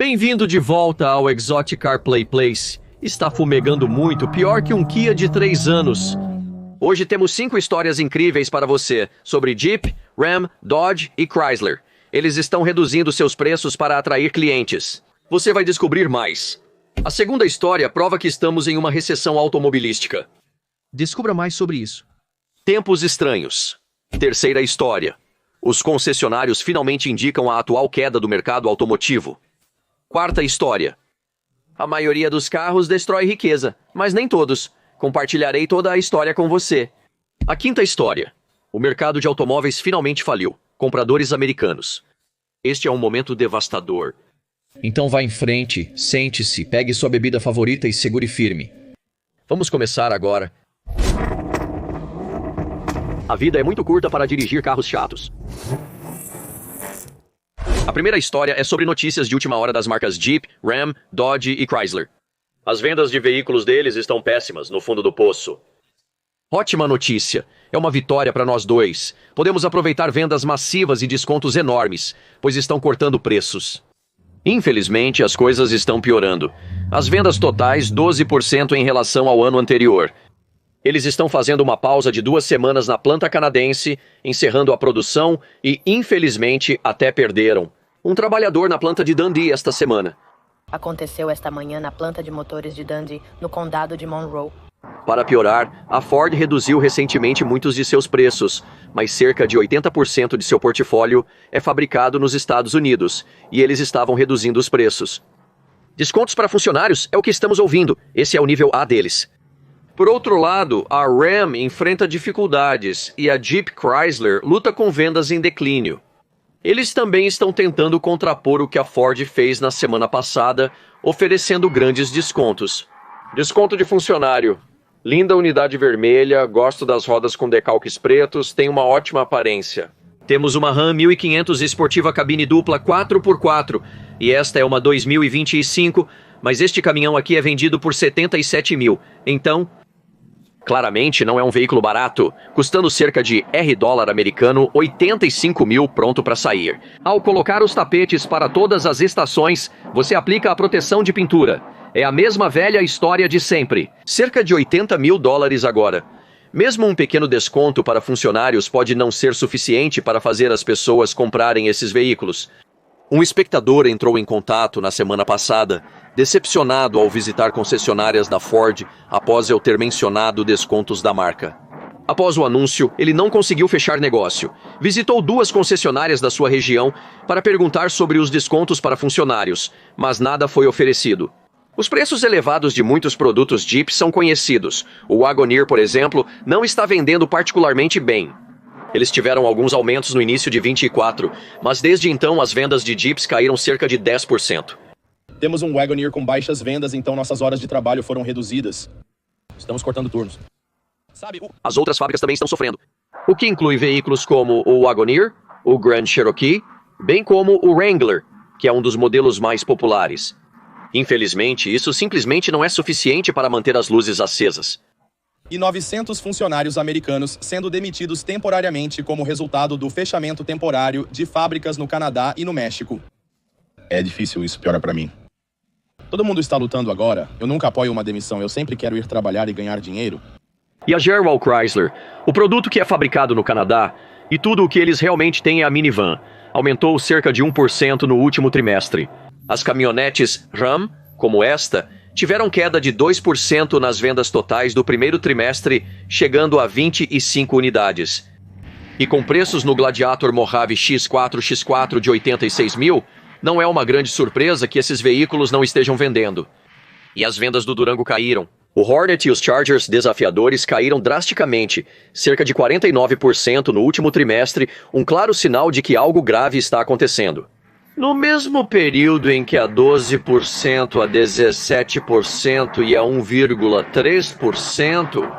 Bem-vindo de volta ao Exotic Car Play Place. Está fumegando muito, pior que um Kia de 3 anos. Hoje temos 5 histórias incríveis para você sobre Jeep, Ram, Dodge e Chrysler. Eles estão reduzindo seus preços para atrair clientes. Você vai descobrir mais. A segunda história prova que estamos em uma recessão automobilística. Descubra mais sobre isso. Tempos estranhos. Terceira história. Os concessionários finalmente indicam a atual queda do mercado automotivo. Quarta história. A maioria dos carros destrói riqueza, mas nem todos. Compartilharei toda a história com você. A quinta história. O mercado de automóveis finalmente faliu. Compradores americanos. Este é um momento devastador. Então vá em frente, sente-se, pegue sua bebida favorita e segure firme. Vamos começar agora. A vida é muito curta para dirigir carros chatos. A primeira história é sobre notícias de última hora das marcas Jeep, Ram, Dodge e Chrysler. As vendas de veículos deles estão péssimas, no fundo do poço. Ótima notícia. É uma vitória para nós dois. Podemos aproveitar vendas massivas e descontos enormes, pois estão cortando preços. Infelizmente, as coisas estão piorando. As vendas totais 12% em relação ao ano anterior. Eles estão fazendo uma pausa de 2 semanas na planta canadense, encerrando a produção e, infelizmente, até perderam um trabalhador na planta de Dundee esta semana. Aconteceu esta manhã na planta de motores de Dundee, no condado de Monroe. Para piorar, a Ford reduziu recentemente muitos de seus preços, mas cerca de 80% de seu portfólio é fabricado nos Estados Unidos, e eles estavam reduzindo os preços. Descontos para funcionários é o que estamos ouvindo, esse é o nível A deles. Por outro lado, a Ram enfrenta dificuldades e a Jeep Chrysler luta com vendas em declínio. Eles também estão tentando contrapor o que a Ford fez na semana passada, oferecendo grandes descontos. Desconto de funcionário. Linda unidade vermelha, gosto das rodas com decalques pretos, tem uma ótima aparência. Temos uma Ram 1500 esportiva cabine dupla 4x4, e esta é uma 2025, mas este caminhão aqui é vendido por 77 mil, então... Claramente não é um veículo barato, custando cerca de $dólar americano 85 mil pronto para sair. Ao colocar os tapetes para todas as estações, você aplica a proteção de pintura. É a mesma velha história de sempre. Cerca de $80 mil agora. Mesmo um pequeno desconto para funcionários pode não ser suficiente para fazer as pessoas comprarem esses veículos. Um espectador entrou em contato na semana passada, decepcionado ao visitar concessionárias da Ford após eu ter mencionado descontos da marca. Após o anúncio, ele não conseguiu fechar negócio. Visitou 2 concessionárias da sua região para perguntar sobre os descontos para funcionários, mas nada foi oferecido. Os preços elevados de muitos produtos Jeep são conhecidos. O Wagoneer, por exemplo, não está vendendo particularmente bem. Eles tiveram alguns aumentos no início de 24, mas desde então as vendas de Jeeps caíram cerca de 10%. Temos um Wagoneer com baixas vendas, então nossas horas de trabalho foram reduzidas. Estamos cortando turnos. As outras fábricas também estão sofrendo. O que inclui veículos como o Wagoneer, o Grand Cherokee, bem como o Wrangler, que é um dos modelos mais populares. Infelizmente, isso simplesmente não é suficiente para manter as luzes acesas. E 900 funcionários americanos sendo demitidos temporariamente como resultado do fechamento temporário de fábricas no Canadá e no México. É difícil, isso piora para mim. Todo mundo está lutando agora. Eu nunca apoio uma demissão, eu sempre quero ir trabalhar e ganhar dinheiro. E a Gerwall Chrysler, o produto que é fabricado no Canadá, e tudo o que eles realmente têm é a minivan, aumentou cerca de 1% no último trimestre. As caminhonetes Ram, como esta, tiveram queda de 2% nas vendas totais do primeiro trimestre, chegando a 25 unidades. E com preços no Gladiator Mojave X4 de 86 mil, não é uma grande surpresa que esses veículos não estejam vendendo. E as vendas do Durango caíram. O Hornet e os Chargers desafiadores caíram drasticamente, cerca de 49% no último trimestre, um claro sinal de que algo grave está acontecendo. No mesmo período em que a 12%, a 17% e a 1,3%,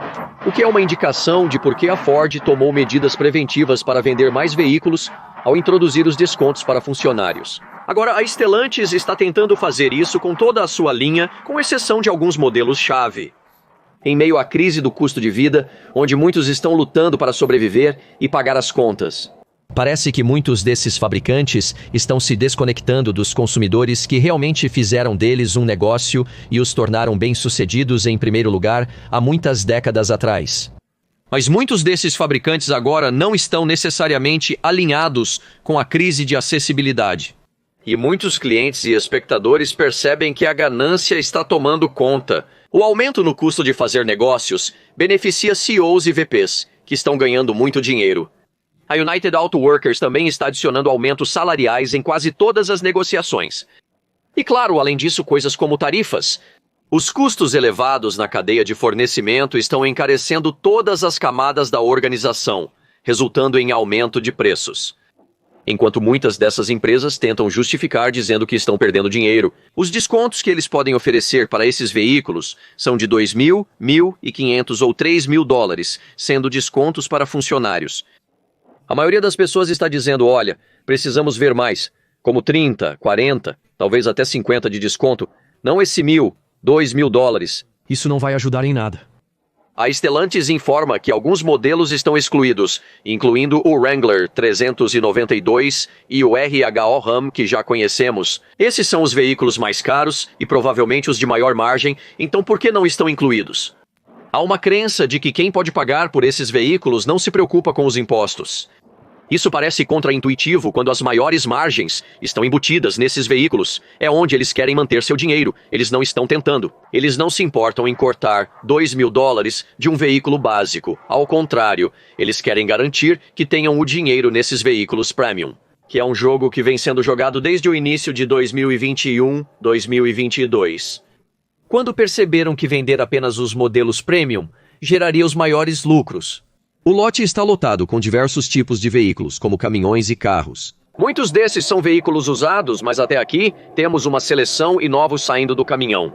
o que é uma indicação de por que a Ford tomou medidas preventivas para vender mais veículos ao introduzir os descontos para funcionários. Agora, a Stellantis está tentando fazer isso com toda a sua linha, com exceção de alguns modelos-chave. Em meio à crise do custo de vida, onde muitos estão lutando para sobreviver e pagar as contas. Parece que muitos desses fabricantes estão se desconectando dos consumidores que realmente fizeram deles um negócio e os tornaram bem-sucedidos em primeiro lugar há muitas décadas atrás. Mas muitos desses fabricantes agora não estão necessariamente alinhados com a crise de acessibilidade. E muitos clientes e espectadores percebem que a ganância está tomando conta. O aumento no custo de fazer negócios beneficia CEOs e VPs, que estão ganhando muito dinheiro. A United Auto Workers também está adicionando aumentos salariais em quase todas as negociações. E claro, além disso, coisas como tarifas. Os custos elevados na cadeia de fornecimento estão encarecendo todas as camadas da organização, resultando em aumento de preços. Enquanto muitas dessas empresas tentam justificar dizendo que estão perdendo dinheiro, os descontos que eles podem oferecer para esses veículos são de $2.000, $1.500 ou $3.000, sendo descontos para funcionários. A maioria das pessoas está dizendo, olha, precisamos ver mais, como 30, 40, talvez até 50 de desconto, não esse $1.000, $2.000. Isso não vai ajudar em nada. A Stellantis informa que alguns modelos estão excluídos, incluindo o Wrangler 392 e o RHO Ram que já conhecemos. Esses são os veículos mais caros e provavelmente os de maior margem, então por que não estão incluídos? Há uma crença de que quem pode pagar por esses veículos não se preocupa com os impostos. Isso parece contraintuitivo quando as maiores margens estão embutidas nesses veículos. É onde eles querem manter seu dinheiro. Eles não estão tentando. Eles não se importam em cortar $2.000 de um veículo básico. Ao contrário, eles querem garantir que tenham o dinheiro nesses veículos premium, que é um jogo que vem sendo jogado desde o início de 2021, 2022. Quando perceberam que vender apenas os modelos premium geraria os maiores lucros. O lote está lotado com diversos tipos de veículos, como caminhões e carros. Muitos desses são veículos usados, mas até aqui temos uma seleção e novos saindo do caminhão.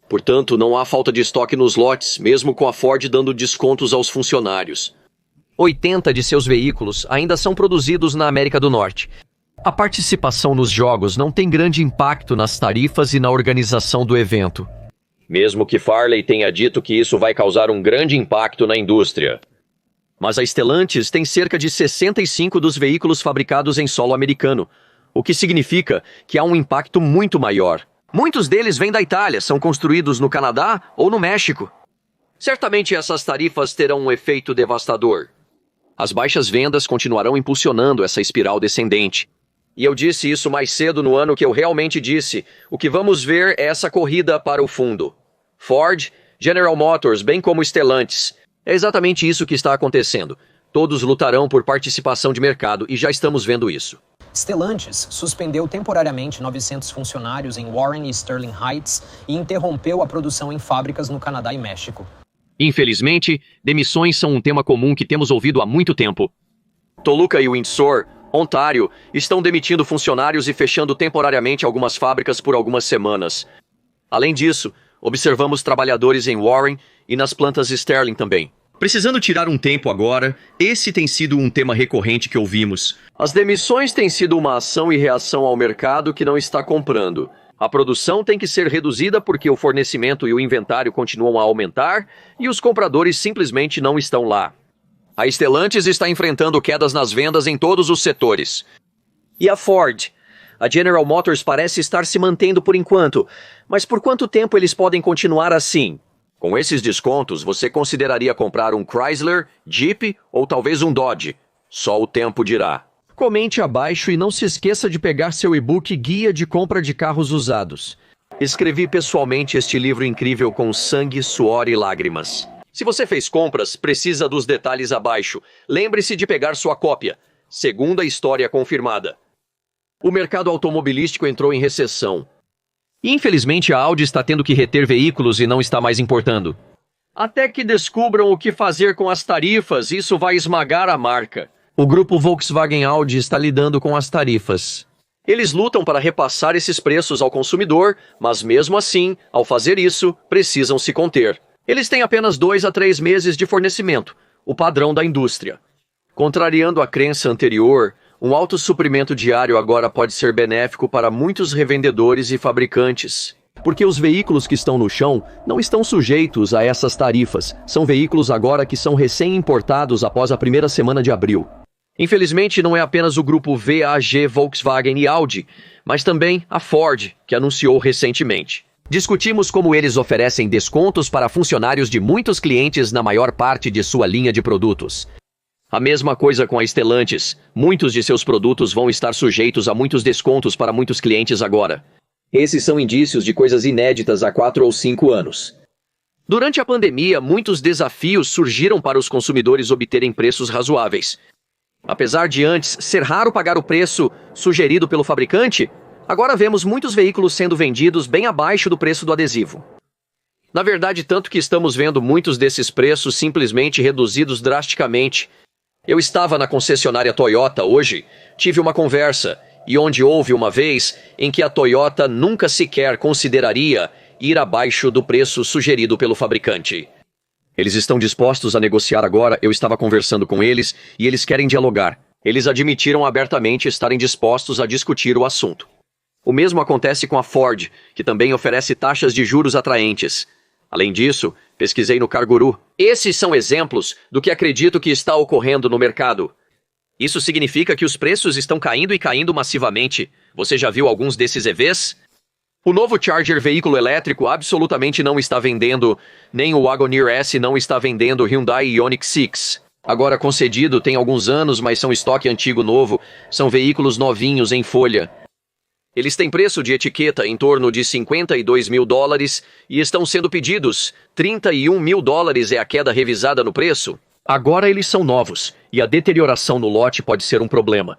Portanto, não há falta de estoque nos lotes, mesmo com a Ford dando descontos aos funcionários. 80 de seus veículos ainda são produzidos na América do Norte. A participação nos jogos não tem grande impacto nas tarifas e na organização do evento. Mesmo que Farley tenha dito que isso vai causar um grande impacto na indústria. Mas a Stellantis tem cerca de 65 dos veículos fabricados em solo americano, o que significa que há um impacto muito maior. Muitos deles vêm da Itália, são construídos no Canadá ou no México. Certamente essas tarifas terão um efeito devastador. As baixas vendas continuarão impulsionando essa espiral descendente. E eu disse isso mais cedo no ano que eu realmente disse. O que vamos ver é essa corrida para o fundo. Ford, General Motors, bem como Stellantis. É exatamente isso que está acontecendo. Todos lutarão por participação de mercado e já estamos vendo isso. Stellantis suspendeu temporariamente 900 funcionários em Warren e Sterling Heights e interrompeu a produção em fábricas no Canadá e México. Infelizmente, demissões são um tema comum que temos ouvido há muito tempo. Toluca e Windsor, Ontário, estão demitindo funcionários e fechando temporariamente algumas fábricas por algumas semanas. Além disso, observamos trabalhadores em Warren e nas plantas Sterling também. Precisando tirar um tempo agora, esse tem sido um tema recorrente que ouvimos. As demissões têm sido uma ação e reação ao mercado que não está comprando. A produção tem que ser reduzida porque o fornecimento e o inventário continuam a aumentar e os compradores simplesmente não estão lá. A Stellantis está enfrentando quedas nas vendas em todos os setores. E a Ford? A General Motors parece estar se mantendo por enquanto, mas por quanto tempo eles podem continuar assim? Com esses descontos, você consideraria comprar um Chrysler, Jeep ou talvez um Dodge? Só o tempo dirá. Comente abaixo e não se esqueça de pegar seu e-book Guia de Compra de Carros Usados. Escrevi pessoalmente este livro incrível com sangue, suor e lágrimas. Se você fez compras, precisa dos detalhes abaixo. Lembre-se de pegar sua cópia. Segunda história confirmada. O mercado automobilístico entrou em recessão. Infelizmente, a Audi está tendo que reter veículos e não está mais importando. Até que descubram o que fazer com as tarifas, isso vai esmagar a marca. O grupo Volkswagen Audi está lidando com as tarifas. Eles lutam para repassar esses preços ao consumidor, mas mesmo assim, ao fazer isso, precisam se conter. Eles têm apenas 2 a 3 meses de fornecimento, o padrão da indústria. Contrariando a crença anterior, um alto suprimento diário agora pode ser benéfico para muitos revendedores e fabricantes. Porque os veículos que estão no chão não estão sujeitos a essas tarifas. São veículos agora que são recém-importados após a primeira semana de abril. Infelizmente, não é apenas o grupo VAG, Volkswagen e Audi, mas também a Ford, que anunciou recentemente. Discutimos como eles oferecem descontos para funcionários de muitos clientes na maior parte de sua linha de produtos. A mesma coisa com a Stellantis. Muitos de seus produtos vão estar sujeitos a muitos descontos para muitos clientes agora. Esses são indícios de coisas inéditas há 4 ou 5 anos. Durante a pandemia, muitos desafios surgiram para os consumidores obterem preços razoáveis. Apesar de antes ser raro pagar o preço sugerido pelo fabricante, agora vemos muitos veículos sendo vendidos bem abaixo do preço do adesivo. Na verdade, tanto que estamos vendo muitos desses preços simplesmente reduzidos drasticamente. Eu estava na concessionária Toyota hoje, tive uma conversa, e onde houve uma vez em que a Toyota nunca sequer consideraria ir abaixo do preço sugerido pelo fabricante. Eles estão dispostos a negociar agora, eu estava conversando com eles e eles querem dialogar. Eles admitiram abertamente estarem dispostos a discutir o assunto. O mesmo acontece com a Ford, que também oferece taxas de juros atraentes. Além disso, pesquisei no CarGurus. Esses são exemplos do que acredito que está ocorrendo no mercado. Isso significa que os preços estão caindo e caindo massivamente. Você já viu alguns desses EVs? O novo Charger veículo elétrico absolutamente não está vendendo, nem o Wagoneer S não está vendendo o Hyundai Ioniq 6. Agora concedido, tem alguns anos, mas são estoque antigo novo, são veículos novinhos em folha. Eles têm preço de etiqueta em torno de $52 mil e estão sendo pedidos. $31 mil é a queda revisada no preço. Agora eles são novos, e a deterioração no lote pode ser um problema.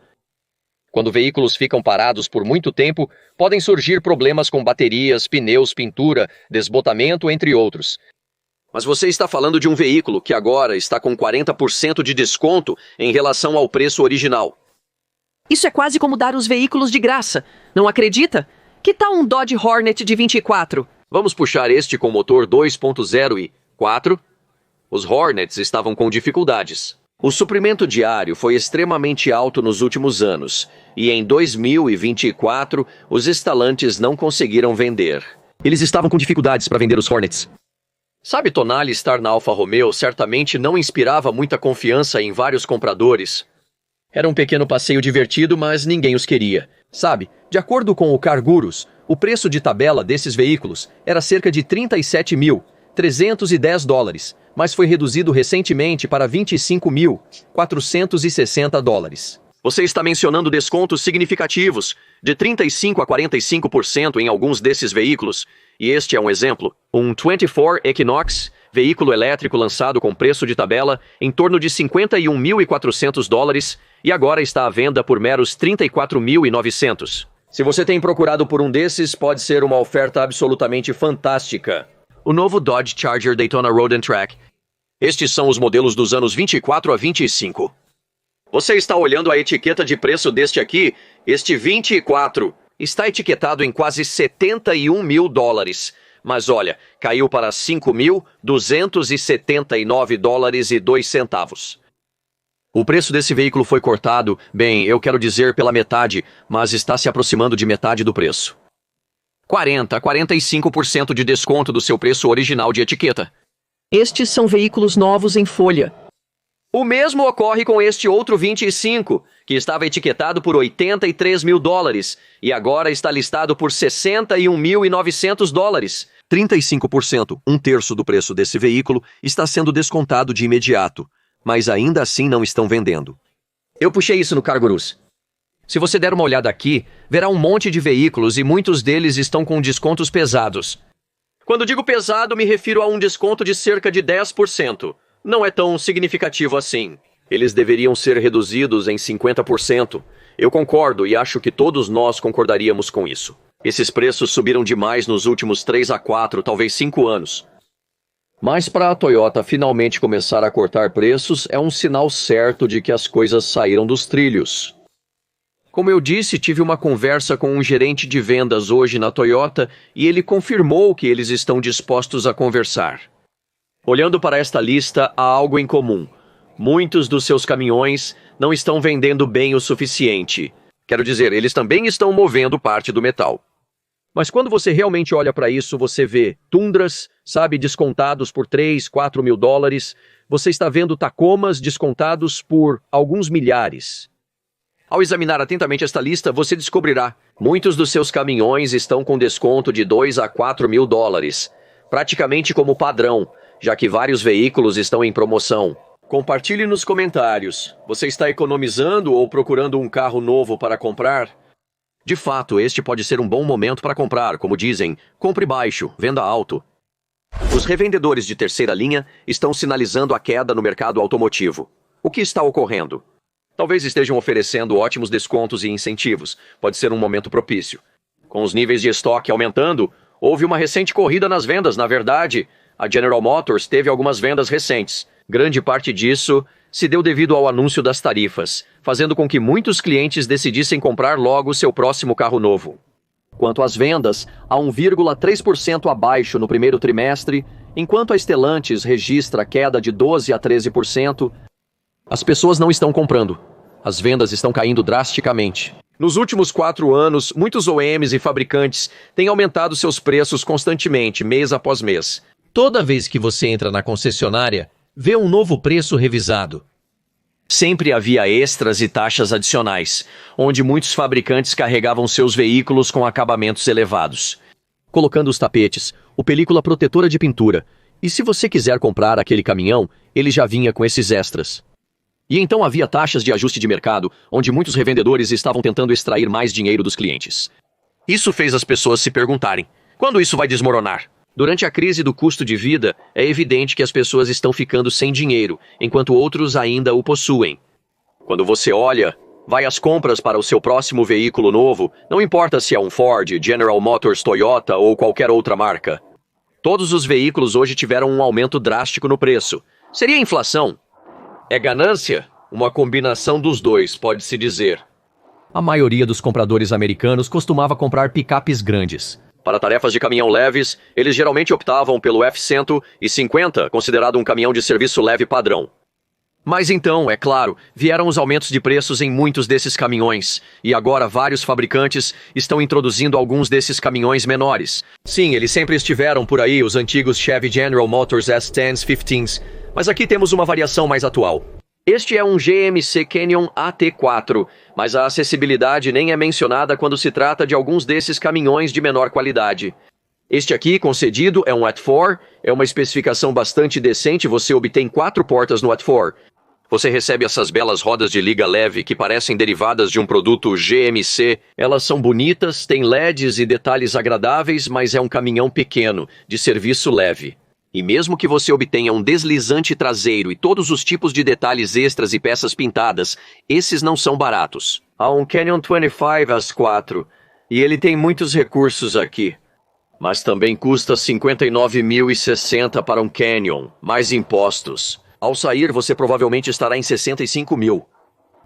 Quando veículos ficam parados por muito tempo, podem surgir problemas com baterias, pneus, pintura, desbotamento, entre outros. Mas você está falando de um veículo que agora está com 40% de desconto em relação ao preço original. Isso é quase como dar os veículos de graça. Não acredita? Que tal um Dodge Hornet de 24? Vamos puxar este com motor 2.0 e 4? Os Hornets estavam com dificuldades. O suprimento diário foi extremamente alto nos últimos anos, e em 2024, os Stellantis não conseguiram vender. Eles estavam com dificuldades para vender os Hornets. Sabe, Tonali estar na Alfa Romeo certamente não inspirava muita confiança em vários compradores. Era um pequeno passeio divertido, mas ninguém os queria. Sabe, de acordo com o CarGurus, o preço de tabela desses veículos era cerca de $37.310, mas foi reduzido recentemente para $25.460. Você está mencionando descontos significativos, de 35% a 45% em alguns desses veículos, e este é um exemplo. Um 24 Equinox, veículo elétrico lançado com preço de tabela em torno de $51.400 e agora está à venda por meros $34.900. Se você tem procurado por um desses, pode ser uma oferta absolutamente fantástica. O novo Dodge Charger Daytona Road & Track. Estes são os modelos dos anos 24 a 25. Você está olhando a etiqueta de preço deste aqui? Este 24 está etiquetado em quase $71 mil. Mas olha, caiu para $5.279,02. O preço desse veículo foi cortado, bem, eu quero dizer pela metade, mas está se aproximando de metade do preço. 40% a 45% de desconto do seu preço original de etiqueta. Estes são veículos novos em folha. O mesmo ocorre com este outro 25, que estava etiquetado por $83 mil e agora está listado por $61.900. 35%, um terço do preço desse veículo, está sendo descontado de imediato, mas ainda assim não estão vendendo. Eu puxei isso no CarGurus. Se você der uma olhada aqui, verá um monte de veículos e muitos deles estão com descontos pesados. Quando digo pesado, me refiro a um desconto de cerca de 10%. Não é tão significativo assim. Eles deveriam ser reduzidos em 50%. Eu concordo e acho que todos nós concordaríamos com isso. Esses preços subiram demais nos últimos 3 a 4, talvez 5 anos. Mas para a Toyota finalmente começar a cortar preços é um sinal certo de que as coisas saíram dos trilhos. Como eu disse, tive uma conversa com um gerente de vendas hoje na Toyota e ele confirmou que eles estão dispostos a conversar. Olhando para esta lista, há algo em comum. Muitos dos seus caminhões não estão vendendo bem o suficiente. Quero dizer, eles também estão movendo parte do metal. Mas quando você realmente olha para isso, você vê Tundras, sabe, descontados por 3, 4 mil dólares. Você está vendo Tacomas descontados por alguns milhares. Ao examinar atentamente esta lista, você descobrirá muitos dos seus caminhões estão com desconto de 2 a 4 mil dólares, praticamente como padrão, já que vários veículos estão em promoção. Compartilhe nos comentários. Você está economizando ou procurando um carro novo para comprar? De fato, este pode ser um bom momento para comprar, como dizem, compre baixo, venda alto. Os revendedores de terceira linha estão sinalizando a queda no mercado automotivo. O que está ocorrendo? Talvez estejam oferecendo ótimos descontos e incentivos. Pode ser um momento propício. Com os níveis de estoque aumentando, houve uma recente corrida nas vendas. Na verdade, a General Motors teve algumas vendas recentes. Grande parte disso se deu devido ao anúncio das tarifas, fazendo com que muitos clientes decidissem comprar logo seu próximo carro novo. Quanto às vendas, há 1,3% abaixo no primeiro trimestre, enquanto a Stellantis registra queda de 12 a 13%, as pessoas não estão comprando. As vendas estão caindo drasticamente. Nos últimos 4 anos, muitos OEMs e fabricantes têm aumentado seus preços constantemente, mês após mês. Toda vez que você entra na concessionária, vê um novo preço revisado. Sempre havia extras e taxas adicionais, onde muitos fabricantes carregavam seus veículos com acabamentos elevados, colocando os tapetes, o película protetora de pintura. E se você quiser comprar aquele caminhão, ele já vinha com esses extras. E então havia taxas de ajuste de mercado, onde muitos revendedores estavam tentando extrair mais dinheiro dos clientes. Isso fez as pessoas se perguntarem: quando isso vai desmoronar? Durante a crise do custo de vida, é evidente que as pessoas estão ficando sem dinheiro, enquanto outros ainda o possuem. Quando você olha, vai às compras para o seu próximo veículo novo, não importa se é um Ford, General Motors, Toyota ou qualquer outra marca. Todos os veículos hoje tiveram um aumento drástico no preço. Seria inflação? É ganância? Uma combinação dos dois, pode-se dizer. A maioria dos compradores americanos costumava comprar picapes grandes. Para tarefas de caminhão leves, eles geralmente optavam pelo F-150, considerado um caminhão de serviço leve padrão. Mas então, é claro, vieram os aumentos de preços em muitos desses caminhões, e agora vários fabricantes estão introduzindo alguns desses caminhões menores. Sim, eles sempre estiveram por aí, os antigos Chevy General Motors S10s, 15s, mas aqui temos uma variação mais atual. Este é um GMC Canyon AT4, mas a acessibilidade nem é mencionada quando se trata de alguns desses caminhões de menor qualidade. Este aqui, concedido, é um AT4, é uma especificação bastante decente, você obtém 4 portas no AT4. Você recebe essas belas rodas de liga leve que parecem derivadas de um produto GMC. Elas são bonitas, têm LEDs e detalhes agradáveis, mas é um caminhão pequeno, de serviço leve. E mesmo que você obtenha um deslizante traseiro e todos os tipos de detalhes extras e peças pintadas, esses não são baratos. Há um Canyon 25 AS4, e ele tem muitos recursos aqui. Mas também custa $59.060 para um Canyon, mais impostos. Ao sair, você provavelmente estará em 65 mil.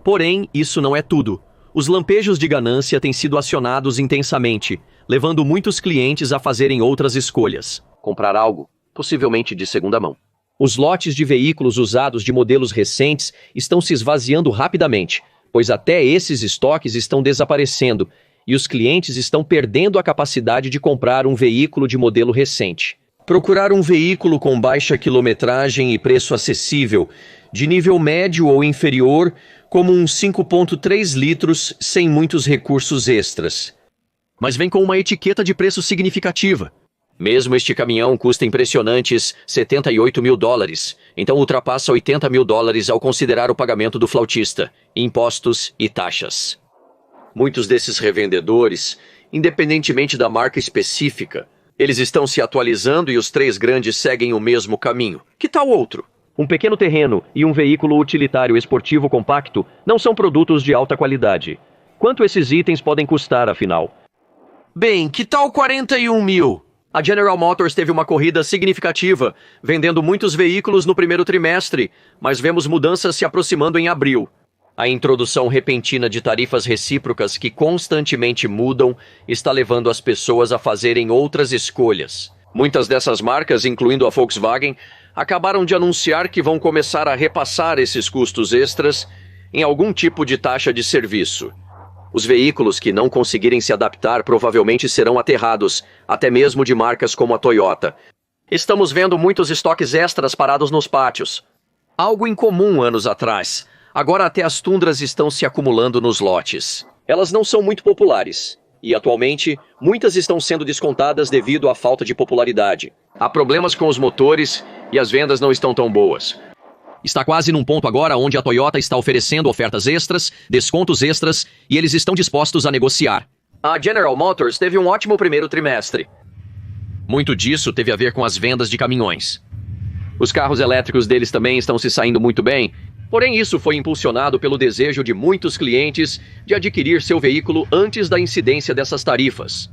Porém, isso não é tudo. Os lampejos de ganância têm sido acionados intensamente, levando muitos clientes a fazerem outras escolhas. Comprar algo, possivelmente de segunda mão. Os lotes de veículos usados de modelos recentes estão se esvaziando rapidamente, pois até esses estoques estão desaparecendo e os clientes estão perdendo a capacidade de comprar um veículo de modelo recente. Procurar um veículo com baixa quilometragem e preço acessível, de nível médio ou inferior, como um 5,3 litros sem muitos recursos extras. Mas vem com uma etiqueta de preço significativa. Mesmo este caminhão custa impressionantes $78 mil, então ultrapassa $80 mil ao considerar o pagamento do flautista, impostos e taxas. Muitos desses revendedores, independentemente da marca específica, eles estão se atualizando e os 3 grandes seguem o mesmo caminho. Que tal outro? Um pequeno terreno e um veículo utilitário esportivo compacto não são produtos de alta qualidade. Quanto esses itens podem custar, afinal? Bem, que tal 41 mil? A General Motors teve uma corrida significativa, vendendo muitos veículos no primeiro trimestre, mas vemos mudanças se aproximando em abril. A introdução repentina de tarifas recíprocas que constantemente mudam está levando as pessoas a fazerem outras escolhas. Muitas dessas marcas, incluindo a Volkswagen, acabaram de anunciar que vão começar a repassar esses custos extras em algum tipo de taxa de serviço. Os veículos que não conseguirem se adaptar provavelmente serão aterrados, até mesmo de marcas como a Toyota. Estamos vendo muitos estoques extras parados nos pátios. Algo incomum anos atrás. Agora até as Tundras estão se acumulando nos lotes. Elas não são muito populares. E atualmente, muitas estão sendo descontadas devido à falta de popularidade. Há problemas com os motores e as vendas não estão tão boas. Está quase num ponto agora onde a Toyota está oferecendo ofertas extras, descontos extras, e eles estão dispostos a negociar. A General Motors teve um ótimo primeiro trimestre. Muito disso teve a ver com as vendas de caminhões. Os carros elétricos deles também estão se saindo muito bem, porém isso foi impulsionado pelo desejo de muitos clientes de adquirir seu veículo antes da incidência dessas tarifas.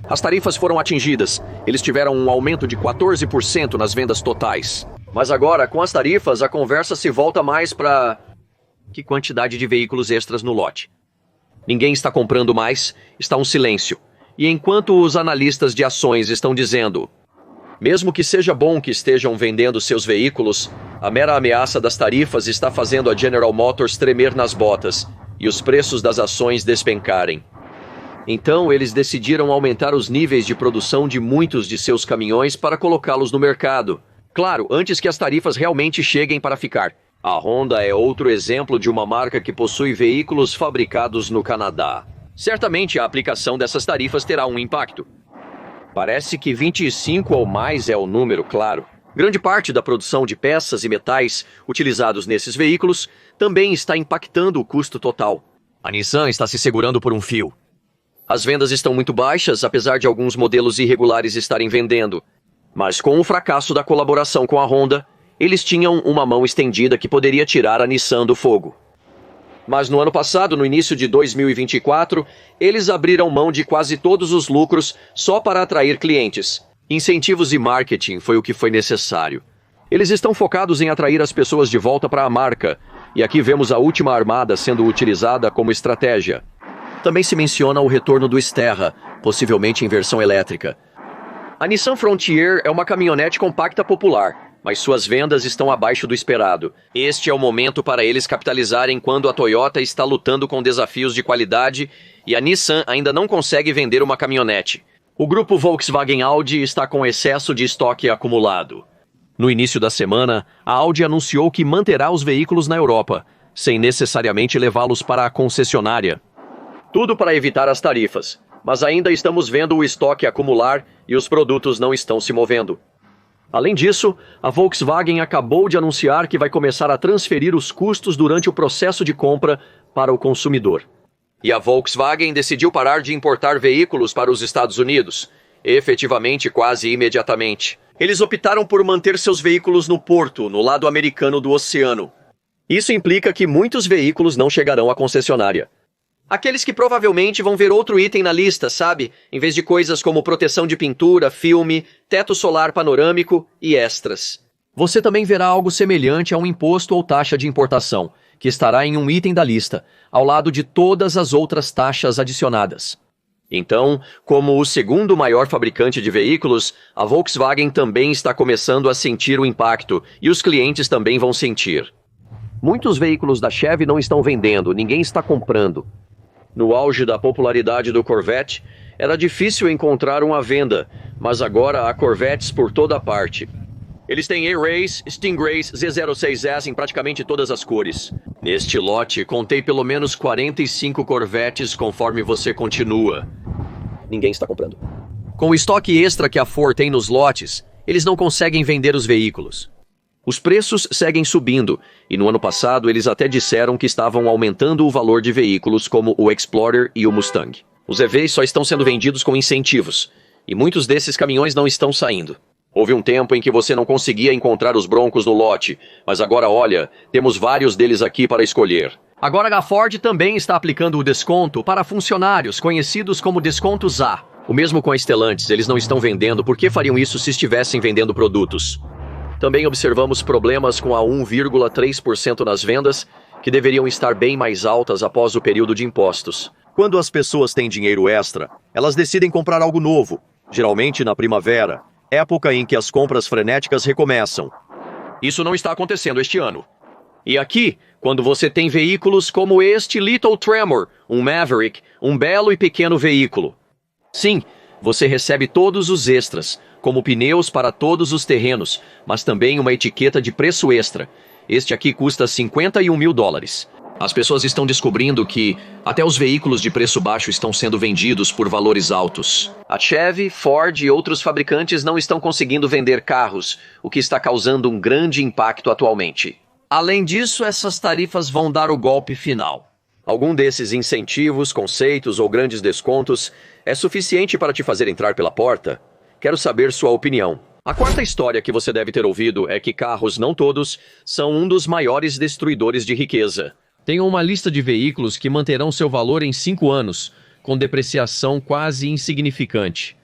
As tarifas foram atingidas. Eles tiveram um aumento de 14% nas vendas totais. Mas agora, com as tarifas, a conversa se volta mais para... Que quantidade de veículos extras no lote? Ninguém está comprando mais, está um silêncio. E enquanto os analistas de ações estão dizendo... Mesmo que seja bom que estejam vendendo seus veículos, a mera ameaça das tarifas está fazendo a General Motors tremer nas botas e os preços das ações despencarem. Então, eles decidiram aumentar os níveis de produção de muitos de seus caminhões para colocá-los no mercado. Claro, antes que as tarifas realmente cheguem para ficar. A Honda é outro exemplo de uma marca que possui veículos fabricados no Canadá. Certamente a aplicação dessas tarifas terá um impacto. Parece que 25 ou mais é o número, claro. Grande parte da produção de peças e metais utilizados nesses veículos também está impactando o custo total. A Nissan está se segurando por um fio. As vendas estão muito baixas, apesar de alguns modelos irregulares estarem vendendo. Mas com o fracasso da colaboração com a Honda, eles tinham uma mão estendida que poderia tirar a Nissan do fogo. Mas no ano passado, no início de 2024, eles abriram mão de quase todos os lucros só para atrair clientes. Incentivos e marketing foi o que foi necessário. Eles estão focados em atrair as pessoas de volta para a marca, e aqui vemos a última armada sendo utilizada como estratégia. Também se menciona o retorno do Xterra, possivelmente em versão elétrica. A Nissan Frontier é uma caminhonete compacta popular, mas suas vendas estão abaixo do esperado. Este é o momento para eles capitalizarem quando a Toyota está lutando com desafios de qualidade e a Nissan ainda não consegue vender uma caminhonete. O grupo Volkswagen Audi está com excesso de estoque acumulado. No início da semana, a Audi anunciou que manterá os veículos na Europa, sem necessariamente levá-los para a concessionária. Tudo para evitar as tarifas, mas ainda estamos vendo o estoque acumular e os produtos não estão se movendo. Além disso, a Volkswagen acabou de anunciar que vai começar a transferir os custos durante o processo de compra para o consumidor. E a Volkswagen decidiu parar de importar veículos para os Estados Unidos, efetivamente quase imediatamente. Eles optaram por manter seus veículos no porto, no lado americano do oceano. Isso implica que muitos veículos não chegarão à concessionária. Aqueles que provavelmente vão ver outro item na lista, sabe? Em vez de coisas como proteção de pintura, filme, teto solar panorâmico e extras. Você também verá algo semelhante a um imposto ou taxa de importação, que estará em um item da lista, ao lado de todas as outras taxas adicionadas. Então, como o segundo maior fabricante de veículos, a Volkswagen também está começando a sentir o impacto, e os clientes também vão sentir. Muitos veículos da Chevy não estão vendendo, ninguém está comprando. No auge da popularidade do Corvette, era difícil encontrar uma venda, mas agora há Corvettes por toda parte. Eles têm A-Race, Stingrays, Z06S em praticamente todas as cores. Neste lote, contei pelo menos 45 Corvettes conforme você continua. Ninguém está comprando. Com o estoque extra que a Ford tem nos lotes, eles não conseguem vender os veículos. Os preços seguem subindo, e no ano passado eles até disseram que estavam aumentando o valor de veículos como o Explorer e o Mustang. Os EVs só estão sendo vendidos com incentivos, e muitos desses caminhões não estão saindo. Houve um tempo em que você não conseguia encontrar os Broncos no lote, mas agora olha, temos vários deles aqui para escolher. Agora a Ford também está aplicando o desconto para funcionários, conhecidos como descontos A. O mesmo com a Stellantis, eles não estão vendendo, por que fariam isso se estivessem vendendo produtos? Também observamos problemas com a 1,3% nas vendas, que deveriam estar bem mais altas após o período de impostos. Quando as pessoas têm dinheiro extra, elas decidem comprar algo novo, geralmente na primavera, época em que as compras frenéticas recomeçam. Isso não está acontecendo este ano. E aqui, quando você tem veículos como este Little Tremor, um Maverick, um belo e pequeno veículo. Sim, você recebe todos os extras, como pneus para todos os terrenos, mas também uma etiqueta de preço extra. Este aqui custa $51 mil. As pessoas estão descobrindo que até os veículos de preço baixo estão sendo vendidos por valores altos. A Chevy, Ford e outros fabricantes não estão conseguindo vender carros, o que está causando um grande impacto atualmente. Além disso, essas tarifas vão dar o golpe final. Algum desses incentivos, conceitos ou grandes descontos é suficiente para te fazer entrar pela porta? Quero saber sua opinião. A quarta história que você deve ter ouvido é que carros, não todos, são um dos maiores destruidores de riqueza. Tenho uma lista de veículos que manterão seu valor em 5 anos, com depreciação quase insignificante.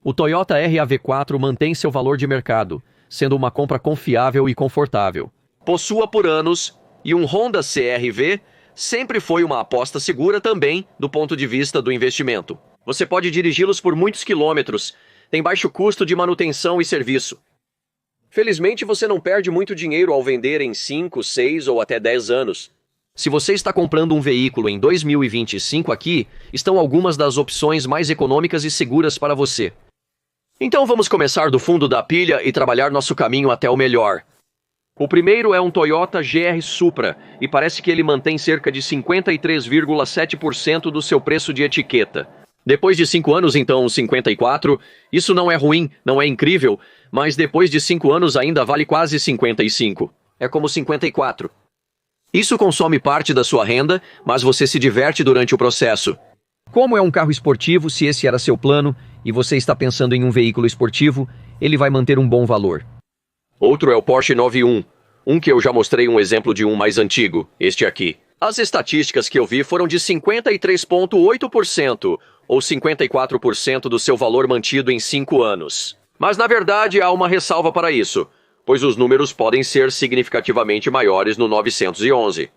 O Toyota RAV4 mantém seu valor de mercado, sendo uma compra confiável e confortável. Possua por anos, e um Honda CR-V sempre foi uma aposta segura também do ponto de vista do investimento. Você pode dirigi-los por muitos quilômetros, tem baixo custo de manutenção e serviço. Felizmente você não perde muito dinheiro ao vender em 5, 6 ou até 10 anos. Se você está comprando um veículo em 2025 aqui, estão algumas das opções mais econômicas e seguras para você. Então vamos começar do fundo da pilha e trabalhar nosso caminho até o melhor. O primeiro é um Toyota GR Supra, e parece que ele mantém cerca de 53,7% do seu preço de etiqueta. Depois de 5 anos, então, 54, isso não é ruim, não é incrível, mas depois de 5 anos ainda vale quase 55. É como 54. Isso consome parte da sua renda, mas você se diverte durante o processo. Como é um carro esportivo, se esse era seu plano, e você está pensando em um veículo esportivo, ele vai manter um bom valor. Outro é o Porsche 911, um que eu já mostrei um exemplo de um mais antigo, este aqui. As estatísticas que eu vi foram de 53,8%, ou 54% do seu valor mantido em 5 anos. Mas na verdade há uma ressalva para isso, pois os números podem ser significativamente maiores no 911.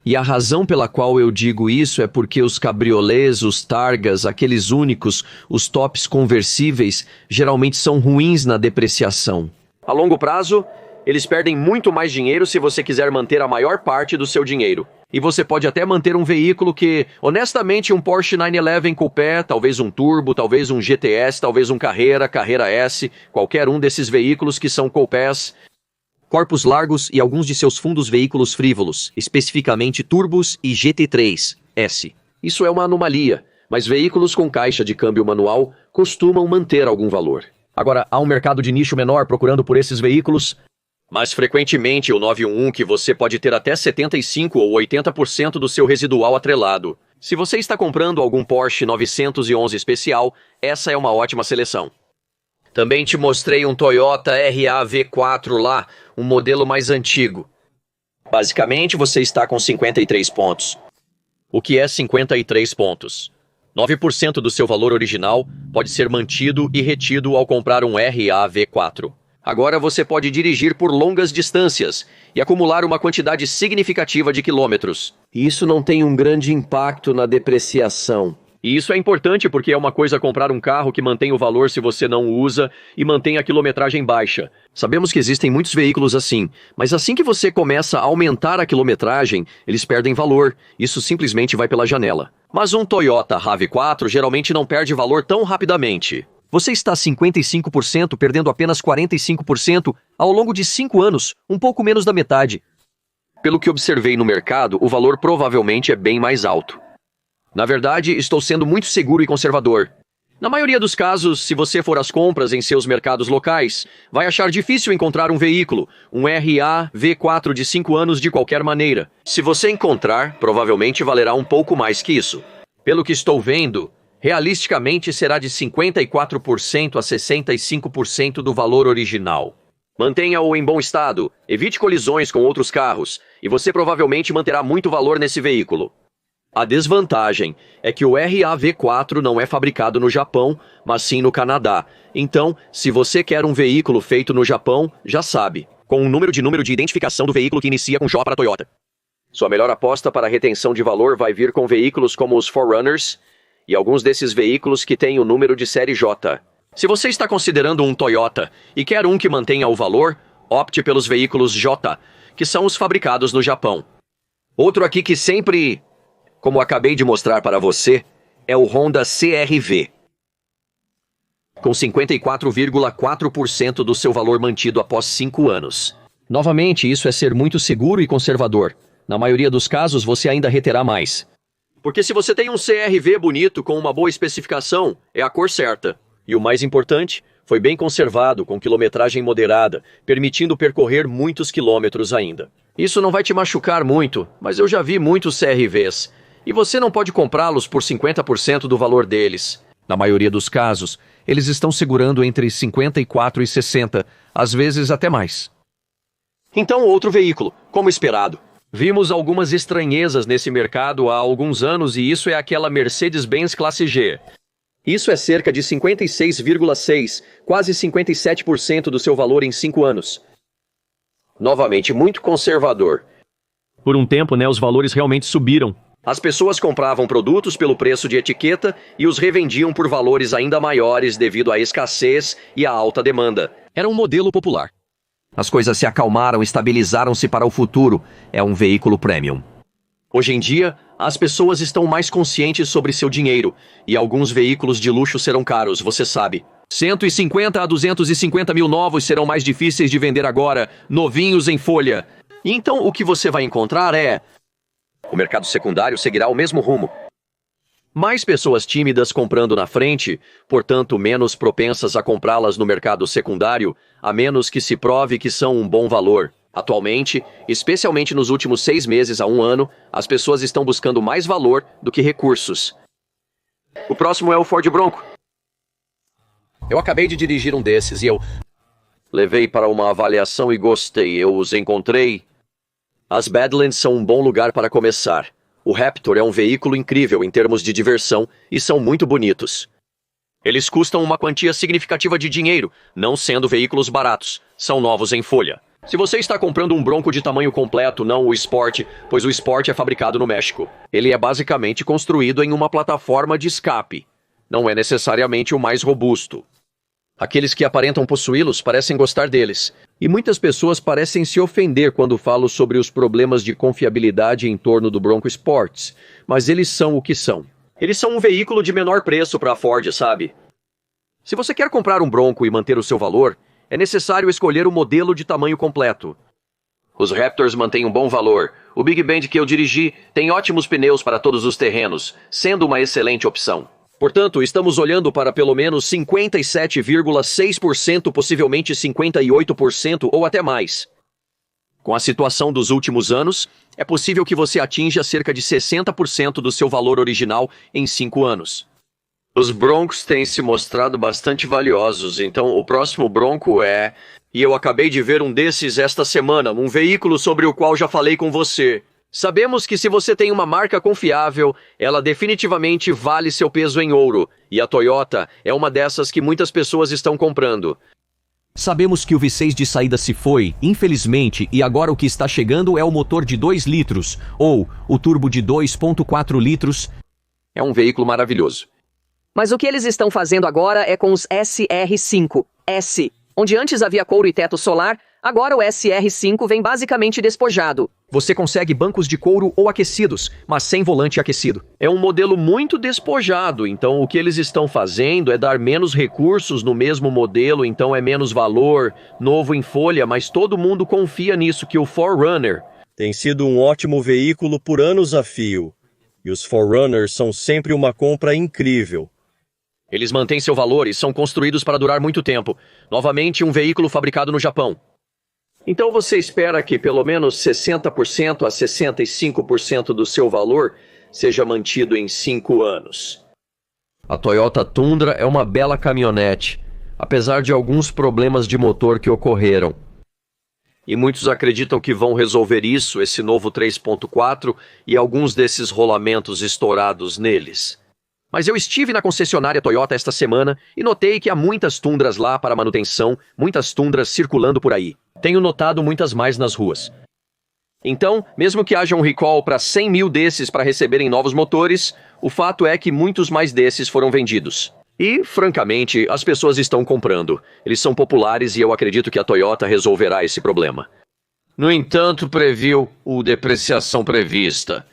E a razão pela qual eu digo isso é porque os cabriolés, os targas, aqueles únicos, os tops conversíveis, geralmente são ruins na depreciação. A longo prazo, eles perdem muito mais dinheiro se você quiser manter a maior parte do seu dinheiro. E você pode até manter um veículo que, honestamente, um Porsche 911 Coupé, talvez um Turbo, talvez um GTS, talvez um Carrera, Carrera S, qualquer um desses veículos que são Coupés, corpos largos e alguns de seus fundos veículos frívolos, especificamente Turbos e GT3 S. Isso é uma anomalia, mas veículos com caixa de câmbio manual costumam manter algum valor. Agora, há um mercado de nicho menor procurando por esses veículos, mas frequentemente o 911 que você pode ter até 75% ou 80% do seu residual atrelado. Se você está comprando algum Porsche 911 especial, essa é uma ótima seleção. Também te mostrei um Toyota RAV4 lá, um modelo mais antigo. Basicamente você está com 53 pontos. O que é 53 pontos? 9% do seu valor original pode ser mantido e retido ao comprar um RAV4. Agora você pode dirigir por longas distâncias e acumular uma quantidade significativa de quilômetros. E isso não tem um grande impacto na depreciação. E isso é importante porque é uma coisa comprar um carro que mantém o valor se você não o usa e mantém a quilometragem baixa. Sabemos que existem muitos veículos assim, mas assim que você começa a aumentar a quilometragem, eles perdem valor. Isso simplesmente vai pela janela. Mas um Toyota RAV4 geralmente não perde valor tão rapidamente. Você está 55% perdendo apenas 45% ao longo de 5 anos, um pouco menos da metade. Pelo que observei no mercado, o valor provavelmente é bem mais alto. Na verdade, estou sendo muito seguro e conservador. Na maioria dos casos, se você for às compras em seus mercados locais, vai achar difícil encontrar um veículo, um RAV4 de 5 anos de qualquer maneira. Se você encontrar, provavelmente valerá um pouco mais que isso. Pelo que estou vendo, realisticamente será de 54% a 65% do valor original. Mantenha-o em bom estado, evite colisões com outros carros, e você provavelmente manterá muito valor nesse veículo. A desvantagem é que o RAV4 não é fabricado no Japão, mas sim no Canadá. Então, se você quer um veículo feito no Japão, já sabe, com um número de identificação do veículo que inicia com J para Toyota. Sua melhor aposta para retenção de valor vai vir com veículos como os 4Runners e alguns desses veículos que têm o número de série J. Se você está considerando um Toyota e quer um que mantenha o valor, opte pelos veículos J, que são os fabricados no Japão. Outro aqui que sempre, como acabei de mostrar para você, é o Honda CR-V, com 54,4% do seu valor mantido após 5 anos. Novamente, isso é ser muito seguro e conservador. Na maioria dos casos, você ainda reterá mais. Porque se você tem um CR-V bonito com uma boa especificação, é a cor certa. E o mais importante, foi bem conservado, com quilometragem moderada, permitindo percorrer muitos quilômetros ainda. Isso não vai te machucar muito, mas eu já vi muitos CR-Vs. E você não pode comprá-los por 50% do valor deles. Na maioria dos casos, eles estão segurando entre 54 e 60, às vezes até mais. Então, outro veículo, como esperado. Vimos algumas estranhezas nesse mercado há alguns anos e isso é aquela Mercedes-Benz Classe G. Isso é cerca de 56,6, quase 57% do seu valor em 5 anos. Novamente, muito conservador. Por um tempo, os valores realmente subiram. As pessoas compravam produtos pelo preço de etiqueta e os revendiam por valores ainda maiores devido à escassez e à alta demanda. Era um modelo popular. As coisas se acalmaram, estabilizaram-se para o futuro. É um veículo premium. Hoje em dia, as pessoas estão mais conscientes sobre seu dinheiro e alguns veículos de luxo serão caros, você sabe. 150 a 250 mil novos serão mais difíceis de vender agora, novinhos em folha. Então, o que você vai encontrar é... O mercado secundário seguirá o mesmo rumo. Mais pessoas tímidas comprando na frente, portanto menos propensas a comprá-las no mercado secundário, a menos que se prove que são um bom valor. Atualmente, especialmente nos últimos 6 meses a 1 ano, as pessoas estão buscando mais valor do que recursos. O próximo é o Ford Bronco. Eu acabei de dirigir um desses e eu levei para uma avaliação e gostei. Eu os encontrei. As Badlands são um bom lugar para começar. O Raptor é um veículo incrível em termos de diversão e são muito bonitos. Eles custam uma quantia significativa de dinheiro, não sendo veículos baratos. São novos em folha. Se você está comprando um Bronco de tamanho completo, não o Sport, pois o Sport é fabricado no México. Ele é basicamente construído em uma plataforma de escape. Não é necessariamente o mais robusto. Aqueles que aparentam possuí-los parecem gostar deles. E muitas pessoas parecem se ofender quando falo sobre os problemas de confiabilidade em torno do Bronco Sports. Mas eles são o que são. Eles são um veículo de menor preço para a Ford, sabe? Se você quer comprar um Bronco e manter o seu valor, é necessário escolher o modelo de tamanho completo. Os Raptors mantêm um bom valor. O Big Bend que eu dirigi tem ótimos pneus para todos os terrenos, sendo uma excelente opção. Portanto, estamos olhando para pelo menos 57,6%, possivelmente 58% ou até mais. Com a situação dos últimos anos, é possível que você atinja cerca de 60% do seu valor original em 5 anos. Os Broncos têm se mostrado bastante valiosos, então o próximo Bronco é... E eu acabei de ver um desses esta semana, um veículo sobre o qual já falei com você. Sabemos que se você tem uma marca confiável, ela definitivamente vale seu peso em ouro, e a Toyota é uma dessas que muitas pessoas estão comprando. Sabemos que o V6 de saída se foi, infelizmente, e agora o que está chegando é o motor de 2 litros, ou o turbo de 2,4 litros. É um veículo maravilhoso. Mas o que eles estão fazendo agora é com os SR5S, onde antes havia couro e teto solar, agora o SR5 vem basicamente despojado. Você consegue bancos de couro ou aquecidos, mas sem volante aquecido. É um modelo muito despojado, então o que eles estão fazendo é dar menos recursos no mesmo modelo, então é menos valor, novo em folha, mas todo mundo confia nisso, que o 4Runner tem sido um ótimo veículo por anos a fio. E os 4Runners são sempre uma compra incrível. Eles mantêm seu valor e são construídos para durar muito tempo. Novamente, um veículo fabricado no Japão. Então você espera que pelo menos 60% a 65% do seu valor seja mantido em 5 anos. A Toyota Tundra é uma bela caminhonete, apesar de alguns problemas de motor que ocorreram. E muitos acreditam que vão resolver isso, esse novo 3.4 e alguns desses rolamentos estourados neles. Mas eu estive na concessionária Toyota esta semana e notei que há muitas Tundras lá para manutenção, muitas Tundras circulando por aí. Tenho notado muitas mais nas ruas. Então, mesmo que haja um recall para 100 mil desses para receberem novos motores, o fato é que muitos mais desses foram vendidos. E, francamente, as pessoas estão comprando. Eles são populares e eu acredito que a Toyota resolverá esse problema. No entanto, previu o depreciação prevista.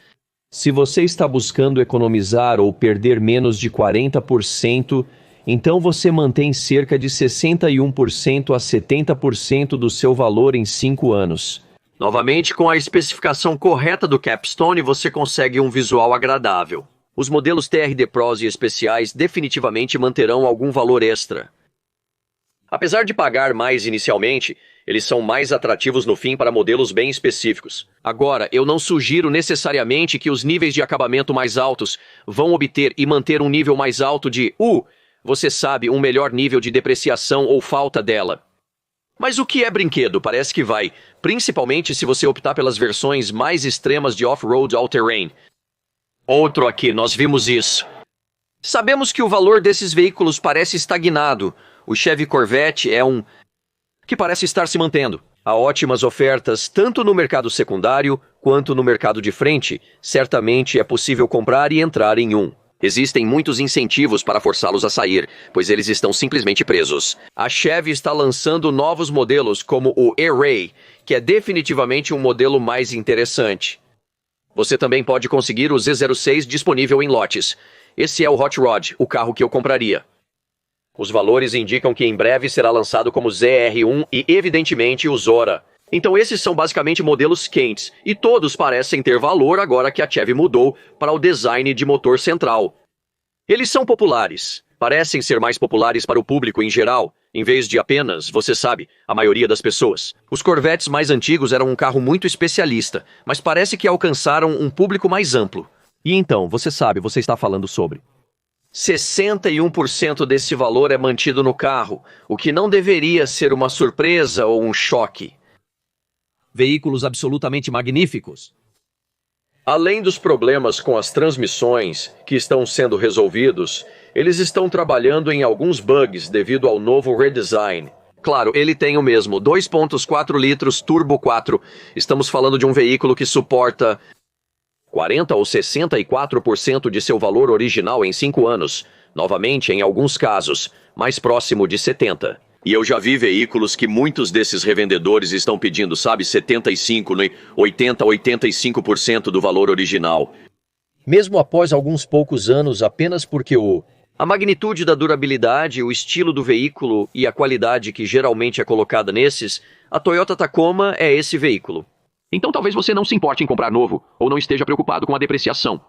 Se você está buscando economizar ou perder menos de 40%, então você mantém cerca de 61% a 70% do seu valor em 5 anos. Novamente, com a especificação correta do Capstone, você consegue um visual agradável. Os modelos TRD Pros e especiais definitivamente manterão algum valor extra. Apesar de pagar mais inicialmente, eles são mais atrativos no fim para modelos bem específicos. Agora, eu não sugiro necessariamente que os níveis de acabamento mais altos vão obter e manter um nível mais alto de, você sabe, um melhor nível de depreciação ou falta dela. Mas o que é brinquedo? Parece que vai, principalmente se você optar pelas versões mais extremas de off-road all-terrain. Outro aqui, nós vimos isso. Sabemos que o valor desses veículos parece estagnado. O Chevy Corvette é um que parece estar se mantendo. Há ótimas ofertas tanto no mercado secundário quanto no mercado de frente. Certamente é possível comprar e entrar em um. Existem muitos incentivos para forçá-los a sair, pois eles estão simplesmente presos. A Chevy está lançando novos modelos como o E-Ray, que é definitivamente um modelo mais interessante. Você também pode conseguir o Z06 disponível em lotes. Esse é o Hot Rod, o carro que eu compraria. Os valores indicam que em breve será lançado como ZR1 e, evidentemente, o Zora. Então esses são basicamente modelos quentes, e todos parecem ter valor agora que a Chevy mudou para o design de motor central. Eles são populares, parecem ser mais populares para o público em geral, em vez de apenas, você sabe, a maioria das pessoas. Os Corvettes mais antigos eram um carro muito especialista, mas parece que alcançaram um público mais amplo. E então, você sabe, você está falando sobre 61% desse valor é mantido no carro, o que não deveria ser uma surpresa ou um choque. veículos absolutamente magníficos. Além dos problemas com as transmissões, que estão sendo resolvidos, eles estão trabalhando em alguns bugs devido ao novo redesign. Claro, ele tem o mesmo 2.4 litros Turbo 4. Estamos falando de um veículo que suporta 40 ou 64% de seu valor original em 5 anos. Novamente, em alguns casos, mais próximo de 70%. E eu já vi veículos que muitos desses revendedores estão pedindo, sabe, 75%, 80%, 85% do valor original. Mesmo após alguns poucos anos, apenas porque a magnitude da durabilidade, o estilo do veículo e a qualidade que geralmente é colocada nesses, a Toyota Tacoma é esse veículo. Então talvez você não se importe em comprar novo, ou não esteja preocupado com a depreciação.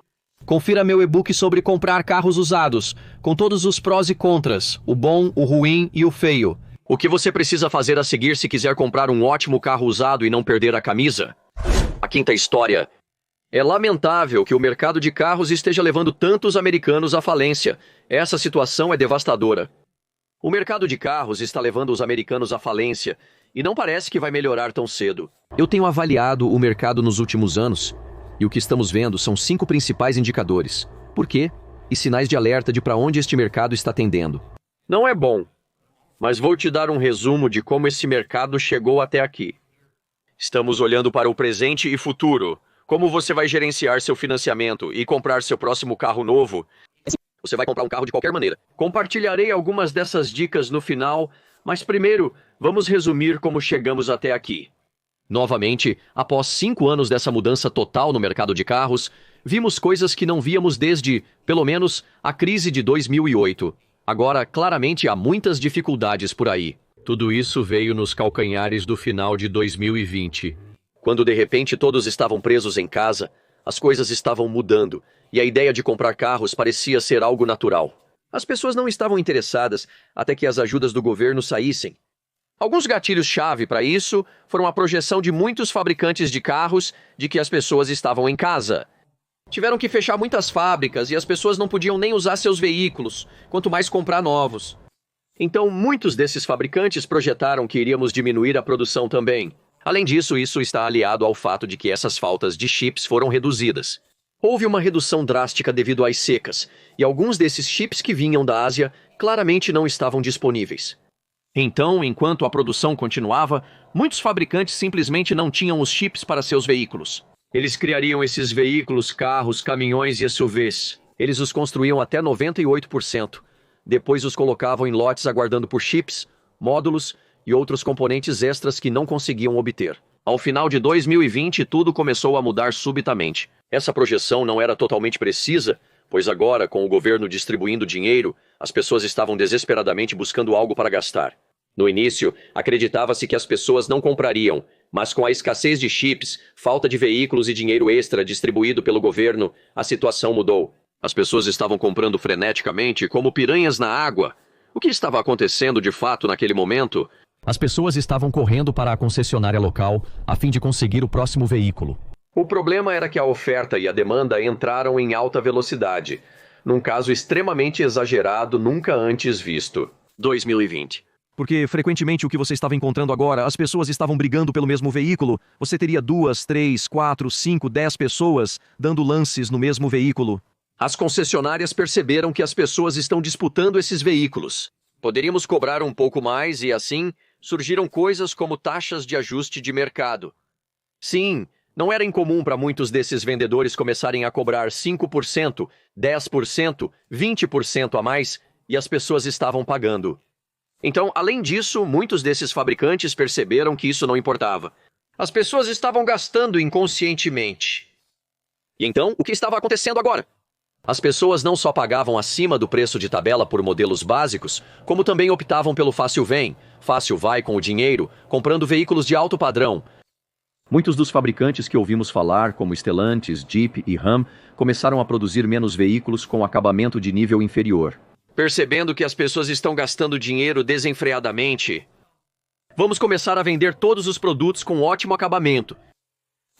Confira meu e-book sobre comprar carros usados, com todos os prós e contras, o bom, o ruim e o feio. O que você precisa fazer a seguir se quiser comprar um ótimo carro usado e não perder a camisa? A quinta história. É lamentável que o mercado de carros esteja levando tantos americanos à falência. Essa situação é devastadora. O mercado de carros está levando os americanos à falência e não parece que vai melhorar tão cedo. Eu tenho avaliado o mercado nos últimos anos e o que estamos vendo são 5 principais indicadores. Por quê? E sinais de alerta de para onde este mercado está tendendo. Não é bom, mas vou te dar um resumo de como esse mercado chegou até aqui. Estamos olhando para o presente e futuro. Como você vai gerenciar seu financiamento e comprar seu próximo carro novo? Você vai comprar um carro de qualquer maneira. Compartilharei algumas dessas dicas no final, mas primeiro, vamos resumir como chegamos até aqui. Novamente, após 5 anos dessa mudança total no mercado de carros, vimos coisas que não víamos desde, pelo menos, a crise de 2008. Agora, claramente, há muitas dificuldades por aí. Tudo isso veio nos calcanhares do final de 2020. Quando de repente todos estavam presos em casa, as coisas estavam mudando, e a ideia de comprar carros parecia ser algo natural. As pessoas não estavam interessadas até que as ajudas do governo saíssem. Alguns gatilhos-chave para isso foram a projeção de muitos fabricantes de carros de que as pessoas estavam em casa. Tiveram que fechar muitas fábricas e as pessoas não podiam nem usar seus veículos, quanto mais comprar novos. Então, muitos desses fabricantes projetaram que iríamos diminuir a produção também. Além disso, isso está aliado ao fato de que essas faltas de chips foram reduzidas. Houve uma redução drástica devido às secas, e alguns desses chips que vinham da Ásia claramente não estavam disponíveis. Então, enquanto a produção continuava, muitos fabricantes simplesmente não tinham os chips para seus veículos. Eles criariam esses veículos, carros, caminhões e SUVs. Eles os construíam até 98%. Depois os colocavam em lotes aguardando por chips, módulos e outros componentes extras que não conseguiam obter. Ao final de 2020, tudo começou a mudar subitamente. Essa projeção não era totalmente precisa, pois agora, com o governo distribuindo dinheiro, as pessoas estavam desesperadamente buscando algo para gastar. No início, acreditava-se que as pessoas não comprariam, mas com a escassez de chips, falta de veículos e dinheiro extra distribuído pelo governo, a situação mudou. As pessoas estavam comprando freneticamente como piranhas na água. O que estava acontecendo de fato naquele momento? As pessoas estavam correndo para a concessionária local a fim de conseguir o próximo veículo. O problema era que a oferta e a demanda entraram em alta velocidade, num caso extremamente exagerado nunca antes visto. 2020. Porque, frequentemente, o que você estava encontrando agora, as pessoas estavam brigando pelo mesmo veículo. Você teria 2, 3, 4, 5, 10 pessoas dando lances no mesmo veículo. As concessionárias perceberam que as pessoas estão disputando esses veículos. Poderíamos cobrar um pouco mais e, assim, surgiram coisas como taxas de ajuste de mercado. Sim, não era incomum para muitos desses vendedores começarem a cobrar 5%, 10%, 20% a mais, e as pessoas estavam pagando. Então, além disso, muitos desses fabricantes perceberam que isso não importava. As pessoas estavam gastando inconscientemente. E então, o que estava acontecendo agora? As pessoas não só pagavam acima do preço de tabela por modelos básicos, como também optavam pelo fácil vem, fácil vai com o dinheiro, comprando veículos de alto padrão. Muitos dos fabricantes que ouvimos falar, como Stellantis, Jeep e Ram, começaram a produzir menos veículos com acabamento de nível inferior. Percebendo que as pessoas estão gastando dinheiro desenfreadamente, vamos começar a vender todos os produtos com ótimo acabamento.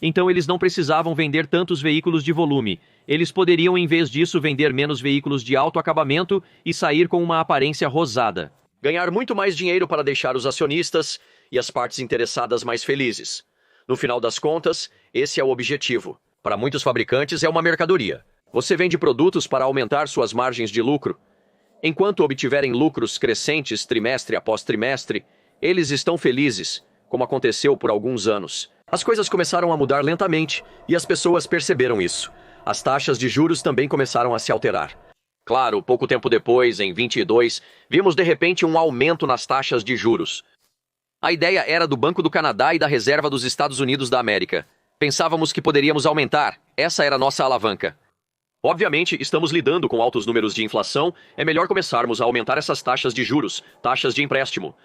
Então eles não precisavam vender tantos veículos de volume. Eles poderiam, em vez disso, vender menos veículos de alto acabamento e sair com uma aparência rosada. Ganhar muito mais dinheiro para deixar os acionistas e as partes interessadas mais felizes. No final das contas, esse é o objetivo. Para muitos fabricantes é uma mercadoria. Você vende produtos para aumentar suas margens de lucro. Enquanto obtiverem lucros crescentes trimestre após trimestre, eles estão felizes, como aconteceu por alguns anos. As coisas começaram a mudar lentamente e as pessoas perceberam isso. As taxas de juros também começaram a se alterar. Claro, pouco tempo depois, em 22, vimos de repente um aumento nas taxas de juros. A ideia era do Banco do Canadá e da Reserva dos Estados Unidos da América. Pensávamos que poderíamos aumentar. Essa era nossa alavanca. Obviamente, estamos lidando com altos números de inflação. É melhor começarmos a aumentar essas taxas de juros, taxas de empréstimo.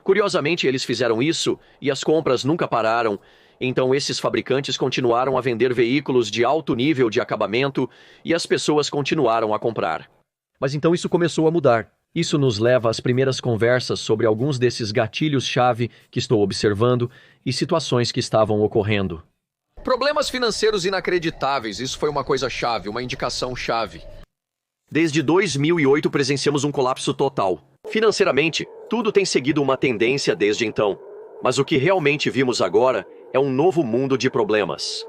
Curiosamente, eles fizeram isso e as compras nunca pararam. Então, esses fabricantes continuaram a vender veículos de alto nível de acabamento e as pessoas continuaram a comprar. Mas então isso começou a mudar. Isso nos leva às primeiras conversas sobre alguns desses gatilhos-chave que estou observando e situações que estavam ocorrendo. Problemas financeiros inacreditáveis, isso foi uma coisa chave, uma indicação chave. Desde 2008 presenciamos um colapso total. Financeiramente, tudo tem seguido uma tendência desde então. Mas o que realmente vimos agora é um novo mundo de problemas.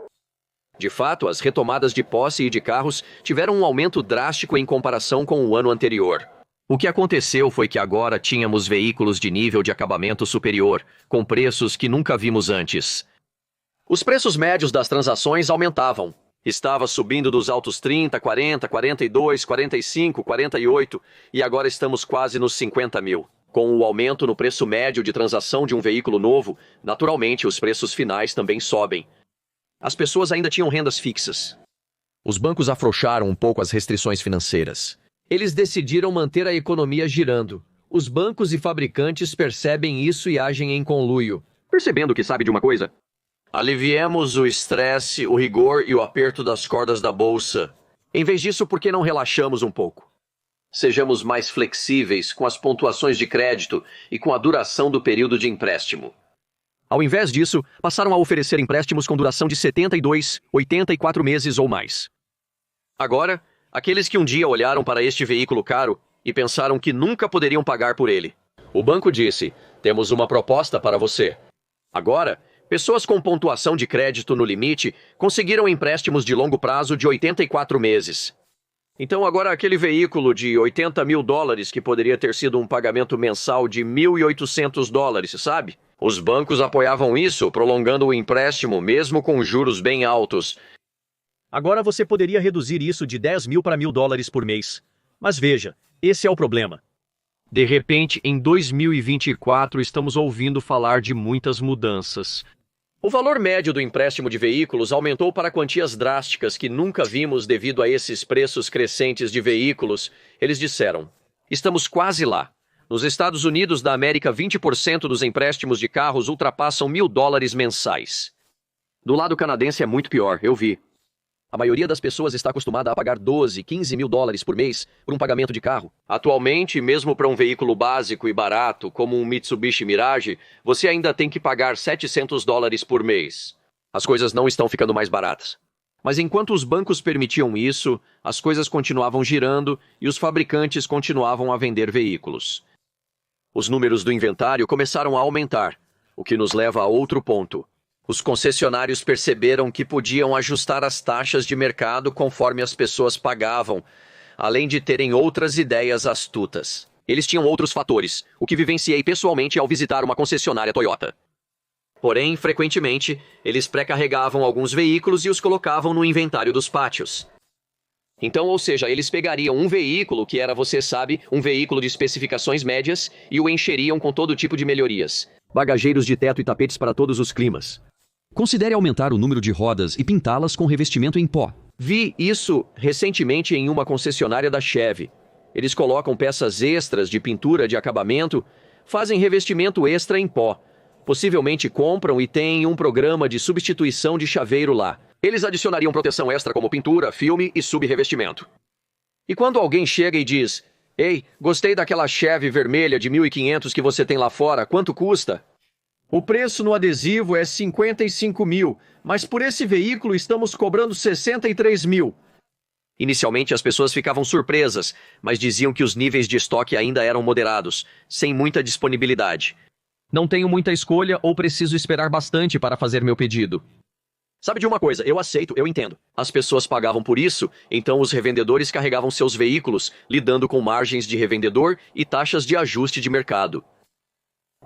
De fato, as retomadas de posse e de carros tiveram um aumento drástico em comparação com o ano anterior. O que aconteceu foi que agora tínhamos veículos de nível de acabamento superior, com preços que nunca vimos antes. Os preços médios das transações aumentavam. Estava subindo dos altos 30, 40, 42, 45, 48 e agora estamos quase nos 50 mil. Com o aumento no preço médio de transação de um veículo novo, naturalmente os preços finais também sobem. As pessoas ainda tinham rendas fixas. Os bancos afrouxaram um pouco as restrições financeiras. Eles decidiram manter a economia girando. Os bancos e fabricantes percebem isso e agem em conluio. Percebendo que sabe de uma coisa? Aliviemos o estresse, o rigor e o aperto das cordas da bolsa. Em vez disso, por que não relaxamos um pouco? Sejamos mais flexíveis com as pontuações de crédito e com a duração do período de empréstimo. Ao invés disso, passaram a oferecer empréstimos com duração de 72, 84 meses ou mais. Agora, aqueles que um dia olharam para este veículo caro e pensaram que nunca poderiam pagar por ele. O banco disse, temos uma proposta para você. Agora, pessoas com pontuação de crédito no limite conseguiram empréstimos de longo prazo de 84 meses. Então agora aquele veículo de 80 mil dólares que poderia ter sido um pagamento mensal de 1.800 dólares, sabe? Os bancos apoiavam isso, prolongando o empréstimo mesmo com juros bem altos. Agora você poderia reduzir isso de 10 mil para 1.000 dólares por mês. Mas veja, esse é o problema. De repente, em 2024, estamos ouvindo falar de muitas mudanças. O valor médio do empréstimo de veículos aumentou para quantias drásticas que nunca vimos devido a esses preços crescentes de veículos. Eles disseram: estamos quase lá. Nos Estados Unidos da América, 20% dos empréstimos de carros ultrapassam $1.000 mensais. Do lado canadense é muito pior, eu vi. A maioria das pessoas está acostumada a pagar 12, 15 mil dólares por mês por um pagamento de carro. Atualmente, mesmo para um veículo básico e barato, como um Mitsubishi Mirage, você ainda tem que pagar $700 por mês. As coisas não estão ficando mais baratas. Mas enquanto os bancos permitiam isso, as coisas continuavam girando e os fabricantes continuavam a vender veículos. Os números do inventário começaram a aumentar, o que nos leva a outro ponto. Os concessionários perceberam que podiam ajustar as taxas de mercado conforme as pessoas pagavam, além de terem outras ideias astutas. Eles tinham outros fatores, o que vivenciei pessoalmente ao visitar uma concessionária Toyota. Porém, frequentemente, eles pré-carregavam alguns veículos e os colocavam no inventário dos pátios. Então, ou seja, eles pegariam um veículo que era, você sabe, um veículo de especificações médias e o encheriam com todo tipo de melhorias. Bagageiros de teto e tapetes para todos os climas. Considere aumentar o número de rodas e pintá-las com revestimento em pó. Vi isso recentemente em uma concessionária da Chevy. Eles colocam peças extras de pintura de acabamento, fazem revestimento extra em pó. Possivelmente compram e têm um programa de substituição de chaveiro lá. Eles adicionariam proteção extra como pintura, filme e subrevestimento. E quando alguém chega e diz: "Ei, gostei daquela Chevy vermelha de 1.500 que você tem lá fora, quanto custa?" O preço no adesivo é 55 mil, mas por esse veículo estamos cobrando 63 mil. Inicialmente as pessoas ficavam surpresas, mas diziam que os níveis de estoque ainda eram moderados, sem muita disponibilidade. Não tenho muita escolha ou preciso esperar bastante para fazer meu pedido. Sabe de uma coisa, eu aceito, eu entendo. As pessoas pagavam por isso, então os revendedores carregavam seus veículos, lidando com margens de revendedor e taxas de ajuste de mercado.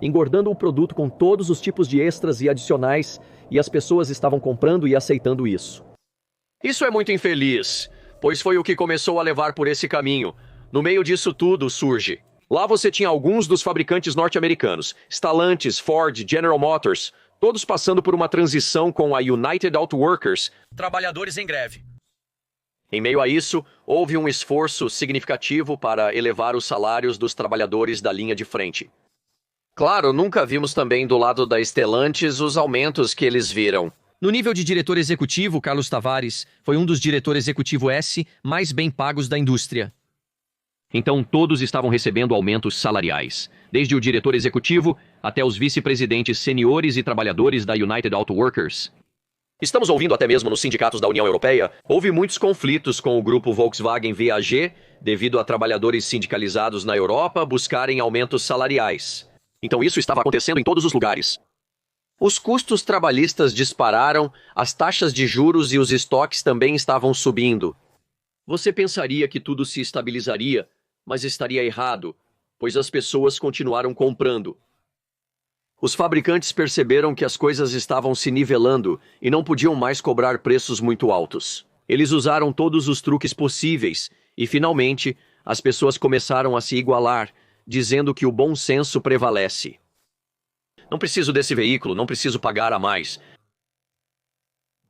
Engordando o produto com todos os tipos de extras e adicionais, e as pessoas estavam comprando e aceitando isso. Isso é muito infeliz, pois foi o que começou a levar por esse caminho. No meio disso tudo surge. Lá você tinha alguns dos fabricantes norte-americanos, Stellantis, Ford, General Motors, todos passando por uma transição com a United Auto Workers, trabalhadores em greve. Em meio a isso, houve um esforço significativo para elevar os salários dos trabalhadores da linha de frente. Claro, nunca vimos também do lado da Stellantis os aumentos que eles viram. No nível de diretor executivo, Carlos Tavares foi um dos diretores executivo S mais bem pagos da indústria. Então todos estavam recebendo aumentos salariais, desde o diretor executivo até os vice-presidentes seniores e trabalhadores da United Auto Workers. Estamos ouvindo até mesmo nos sindicatos da União Europeia, houve muitos conflitos com o grupo Volkswagen VAG devido a trabalhadores sindicalizados na Europa buscarem aumentos salariais. Então isso estava acontecendo em todos os lugares. Os custos trabalhistas dispararam, as taxas de juros e os estoques também estavam subindo. Você pensaria que tudo se estabilizaria, mas estaria errado, pois as pessoas continuaram comprando. Os fabricantes perceberam que as coisas estavam se nivelando e não podiam mais cobrar preços muito altos. Eles usaram todos os truques possíveis e, finalmente, as pessoas começaram a se igualar, dizendo que o bom senso prevalece. Não preciso desse veículo, não preciso pagar a mais.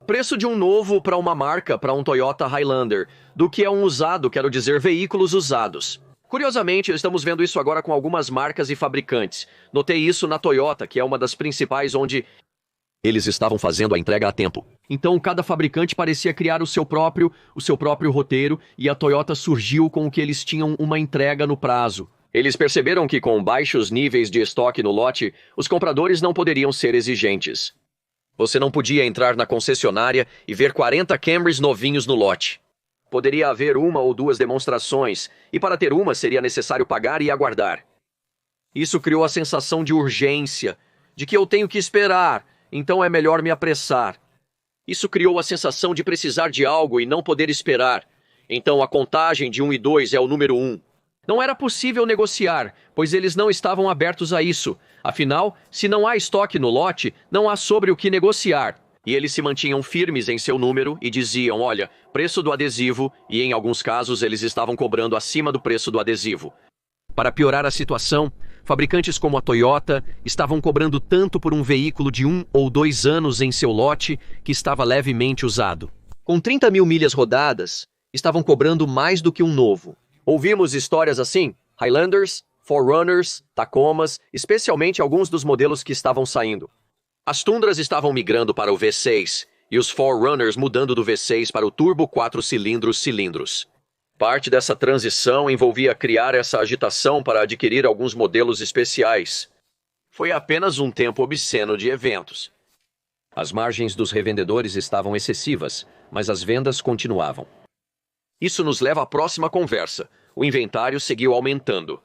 Preço de um novo para uma marca, para um Toyota Highlander, do que é um usado, quero dizer, veículos usados. Curiosamente, estamos vendo isso agora com algumas marcas e fabricantes. Notei isso na Toyota, que é uma das principais onde eles estavam fazendo a entrega a tempo. Então, cada fabricante parecia criar o seu próprio roteiro, e a Toyota surgiu com o que eles tinham uma entrega no prazo. Eles perceberam que com baixos níveis de estoque no lote, os compradores não poderiam ser exigentes. Você não podia entrar na concessionária e ver 40 Camrys novinhos no lote. Poderia haver uma ou duas demonstrações, e para ter uma seria necessário pagar e aguardar. Isso criou a sensação de urgência, de que eu tenho que esperar, então é melhor me apressar. Isso criou a sensação de precisar de algo e não poder esperar. Então a contagem de 1 e 2 é o número 1. Não era possível negociar, pois eles não estavam abertos a isso. Afinal, se não há estoque no lote, não há sobre o que negociar. E eles se mantinham firmes em seu número e diziam, olha, preço do adesivo, e em alguns casos eles estavam cobrando acima do preço do adesivo. Para piorar a situação, Fabricantes como a Toyota estavam cobrando tanto por um veículo de 1 ou 2 anos em seu lote que estava levemente usado. Com 30 mil milhas rodadas, estavam cobrando mais do que um novo. Ouvimos histórias assim, Highlanders, 4Runners, Tacomas, especialmente alguns dos modelos que estavam saindo. As Tundras estavam migrando para o V6 e os 4Runners mudando do V6 para o turbo 4 cilindros. Parte dessa transição envolvia criar essa agitação para adquirir alguns modelos especiais. Foi apenas um tempo obsceno de eventos. As margens dos revendedores estavam excessivas, mas as vendas continuavam. Isso nos leva à próxima conversa. O inventário seguiu aumentando.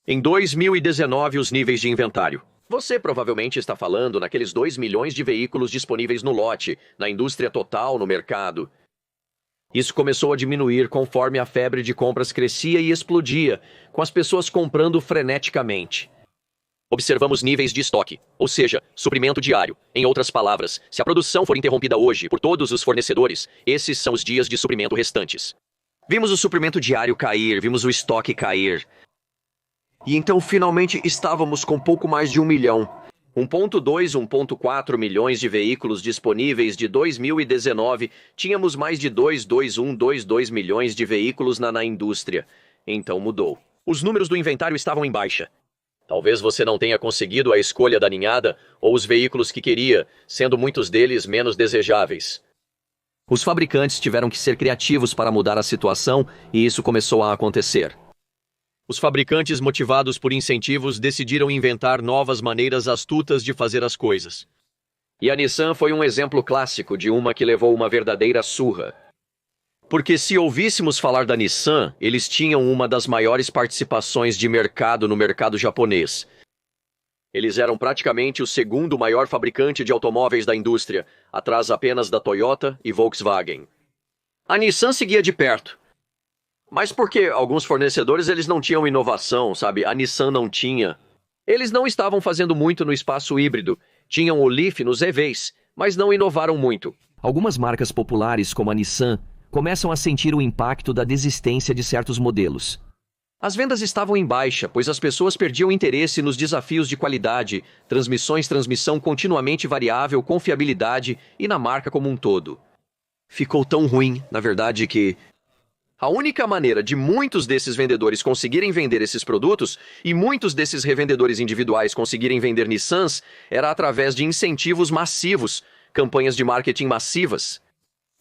Em 2019, os níveis de inventário. Você provavelmente está falando naqueles 2 milhões de veículos disponíveis no lote, na indústria total, no mercado. Isso começou a diminuir conforme a febre de compras crescia e explodia, com as pessoas comprando freneticamente. Observamos níveis de estoque, ou seja, suprimento diário. Em outras palavras, se a produção for interrompida hoje por todos os fornecedores, esses são os dias de suprimento restantes. Vimos o suprimento diário cair, vimos o estoque cair. E então finalmente estávamos com pouco mais de 1 milhão. 1.2, 1.4 milhões de veículos disponíveis de 2019, tínhamos mais de 2,22 milhões de veículos na indústria. Então mudou. Os números do inventário estavam em baixa. Talvez você não tenha conseguido a escolha da ninhada ou os veículos que queria, sendo muitos deles menos desejáveis. Os fabricantes tiveram que ser criativos para mudar a situação e isso começou a acontecer. Os fabricantes, motivados por incentivos, decidiram inventar novas maneiras astutas de fazer as coisas. E a Nissan foi um exemplo clássico de uma que levou uma verdadeira surra. Porque se ouvíssemos falar da Nissan, eles tinham uma das maiores participações de mercado no mercado japonês. Eles eram praticamente o segundo maior fabricante de automóveis da indústria, atrás apenas da Toyota e Volkswagen. A Nissan seguia de perto. Mas porque alguns fornecedores eles não tinham inovação, sabe? A Nissan não tinha. Eles não estavam fazendo muito no espaço híbrido. Tinham o Leaf nos EVs, mas não inovaram muito. Algumas marcas populares, como a Nissan, começam a sentir o impacto da desistência de certos modelos. As vendas estavam em baixa, pois as pessoas perdiam interesse nos desafios de qualidade, transmissão continuamente variável, confiabilidade e na marca como um todo. Ficou tão ruim, na verdade, que a única maneira de muitos desses vendedores conseguirem vender esses produtos e muitos desses revendedores individuais conseguirem vender Nissans era através de incentivos massivos, campanhas de marketing massivas.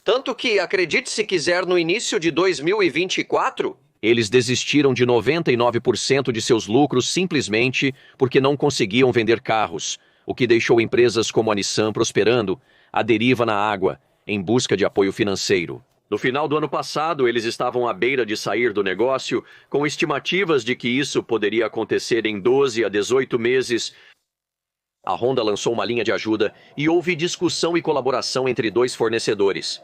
Tanto que, acredite se quiser, no início de 2024, eles desistiram de 99% de seus lucros simplesmente porque não conseguiam vender carros, o que deixou empresas como a Nissan prosperando, à deriva na água, em busca de apoio financeiro. No final do ano passado, eles estavam à beira de sair do negócio, com estimativas de que isso poderia acontecer em 12 a 18 meses. A Honda lançou uma linha de ajuda e houve discussão e colaboração entre 2 fornecedores.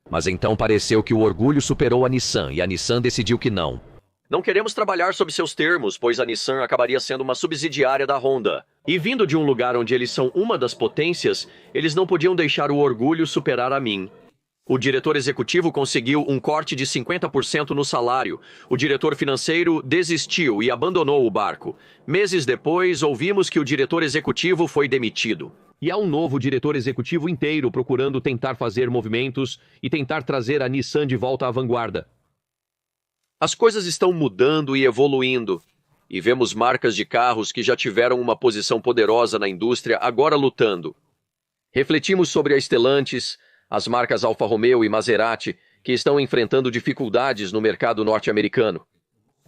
Mas então pareceu que o orgulho superou a Nissan e a Nissan decidiu que não. Não queremos trabalhar sob seus termos, pois a Nissan acabaria sendo uma subsidiária da Honda. E vindo de um lugar onde eles são uma das potências, eles não podiam deixar o orgulho superar a mim. O diretor executivo conseguiu um corte de 50% no salário. O diretor financeiro desistiu e abandonou o barco. Meses depois, ouvimos que o diretor executivo foi demitido. E há um novo diretor executivo inteiro procurando tentar fazer movimentos e tentar trazer a Nissan de volta à vanguarda. As coisas estão mudando e evoluindo. E vemos marcas de carros que já tiveram uma posição poderosa na indústria agora lutando. Refletimos sobre a Stellantis, as marcas Alfa Romeo e Maserati, que estão enfrentando dificuldades no mercado norte-americano.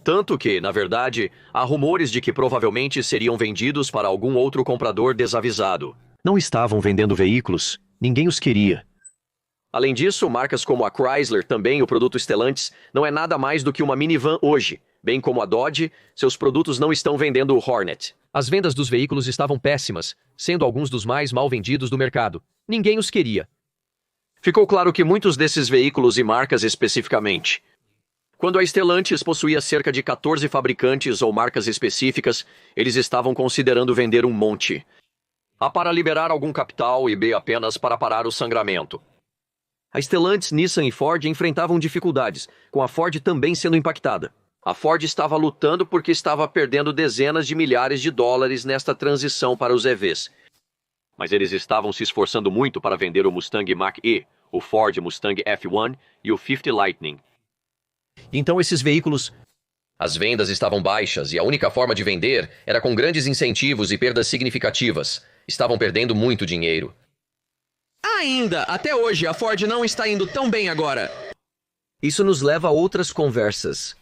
Tanto que, na verdade, há rumores de que provavelmente seriam vendidos para algum outro comprador desavisado. Não estavam vendendo veículos, ninguém os queria. Além disso, marcas como a Chrysler, também o produto Stellantis, não é nada mais do que uma minivan hoje. Bem como a Dodge, seus produtos não estão vendendo o Hornet. As vendas dos veículos estavam péssimas, sendo alguns dos mais mal vendidos do mercado. Ninguém os queria. Ficou claro que muitos desses veículos e marcas especificamente. Quando a Stellantis possuía cerca de 14 fabricantes ou marcas específicas, eles estavam considerando vender um monte. A para liberar algum capital e B apenas para parar o sangramento. A Stellantis, Nissan e Ford enfrentavam dificuldades, com a Ford também sendo impactada. A Ford estava lutando porque estava perdendo dezenas de milhares de dólares nesta transição para os EVs. Mas eles estavam se esforçando muito para vender o Mustang Mach-E, o Ford Mustang F1 e o 50 Lightning. Então esses veículos... As vendas estavam baixas e a única forma de vender era com grandes incentivos e perdas significativas. Estavam perdendo muito dinheiro. Ainda, até hoje, a Ford não está indo tão bem agora. Isso nos leva a outras conversas.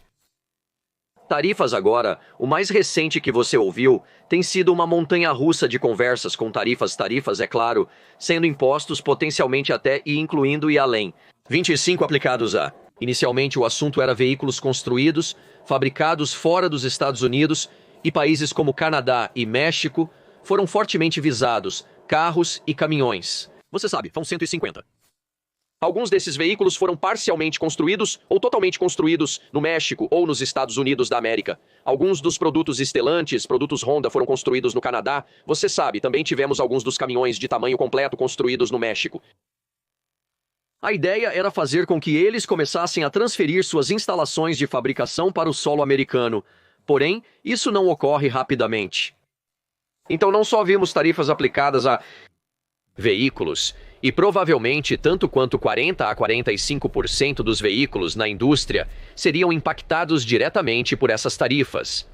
Tarifas agora, o mais recente que você ouviu, tem sido uma montanha-russa de conversas com tarifas, é claro, sendo impostos potencialmente até e incluindo e além. 25 aplicados a. Inicialmente o assunto era veículos construídos, fabricados fora dos Estados Unidos, e países como Canadá e México foram fortemente visados, carros e caminhões. Você sabe, são 150. Alguns desses veículos foram parcialmente construídos ou totalmente construídos no México ou nos Estados Unidos da América. Alguns dos produtos Stellantis, produtos Honda, foram construídos no Canadá. Você sabe, também tivemos alguns dos caminhões de tamanho completo construídos no México. A ideia era fazer com que eles começassem a transferir suas instalações de fabricação para o solo americano. Porém, isso não ocorre rapidamente. Então não só vimos tarifas aplicadas a veículos, e provavelmente tanto quanto 40 a 45% dos veículos na indústria seriam impactados diretamente por essas tarifas.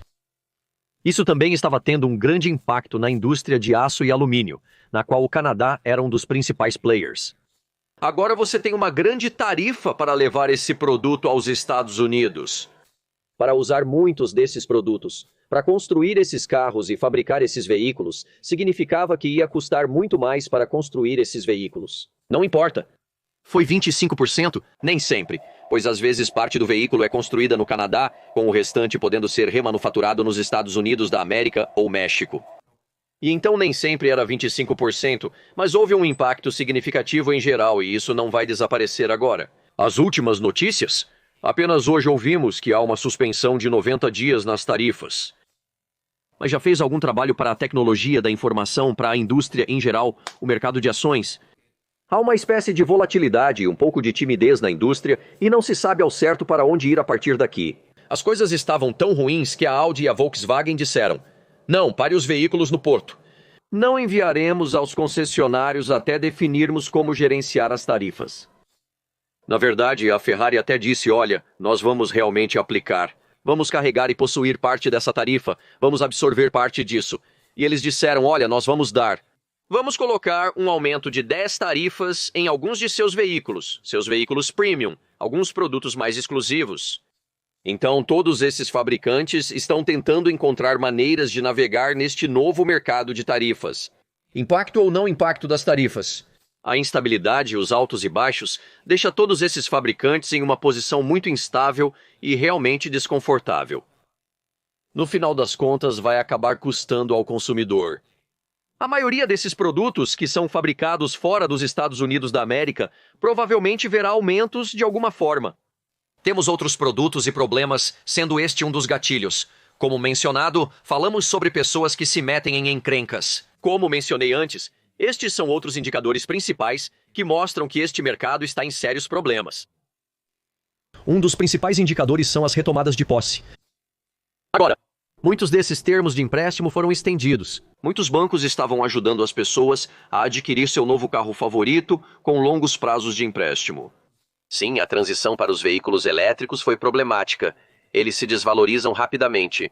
Isso também estava tendo um grande impacto na indústria de aço e alumínio, na qual o Canadá era um dos principais players. Agora você tem uma grande tarifa para levar esse produto aos Estados Unidos. Para usar muitos desses produtos, para construir esses carros e fabricar esses veículos, significava que ia custar muito mais para construir esses veículos. Não importa. Foi 25%? Nem sempre, pois às vezes parte do veículo é construída no Canadá, com o restante podendo ser remanufaturado nos Estados Unidos da América ou México. E então nem sempre era 25%, mas houve um impacto significativo em geral e isso não vai desaparecer agora. As últimas notícias? Apenas hoje ouvimos que há uma suspensão de 90 dias nas tarifas. Mas já fez algum trabalho para a tecnologia da informação, para a indústria em geral, o mercado de ações? Há uma espécie de volatilidade e um pouco de timidez na indústria e não se sabe ao certo para onde ir a partir daqui. As coisas estavam tão ruins que a Audi e a Volkswagen disseram: não, pare os veículos no porto. Não enviaremos aos concessionários até definirmos como gerenciar as tarifas. Na verdade, a Ferrari até disse: olha, nós vamos realmente aplicar. Vamos carregar e possuir parte dessa tarifa. Vamos absorver parte disso. E eles disseram: olha, nós vamos dar. Vamos colocar um aumento de 10 tarifas em alguns de seus veículos premium, alguns produtos mais exclusivos. Então, todos esses fabricantes estão tentando encontrar maneiras de navegar neste novo mercado de tarifas. Impacto ou não impacto das tarifas? A instabilidade, os altos e baixos, deixa todos esses fabricantes em uma posição muito instável e realmente desconfortável. No final das contas, vai acabar custando ao consumidor. A maioria desses produtos que são fabricados fora dos Estados Unidos da América provavelmente verá aumentos de alguma forma. Temos outros produtos e problemas, sendo este um dos gatilhos. Como mencionado, falamos sobre pessoas que se metem em encrencas. Como mencionei antes, estes são outros indicadores principais que mostram que este mercado está em sérios problemas. Um dos principais indicadores são as retomadas de posse. Agora, muitos desses termos de empréstimo foram estendidos. Muitos bancos estavam ajudando as pessoas a adquirir seu novo carro favorito com longos prazos de empréstimo. Sim, a transição para os veículos elétricos foi problemática. Eles se desvalorizam rapidamente.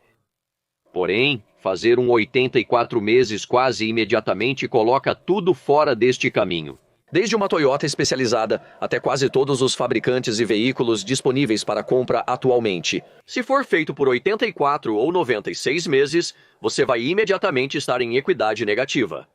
Porém, fazer um 84 meses quase imediatamente coloca tudo fora deste caminho. Desde uma Toyota especializada até quase todos os fabricantes e veículos disponíveis para compra atualmente. Se for feito por 84 ou 96 meses, você vai imediatamente estar em equidade negativa.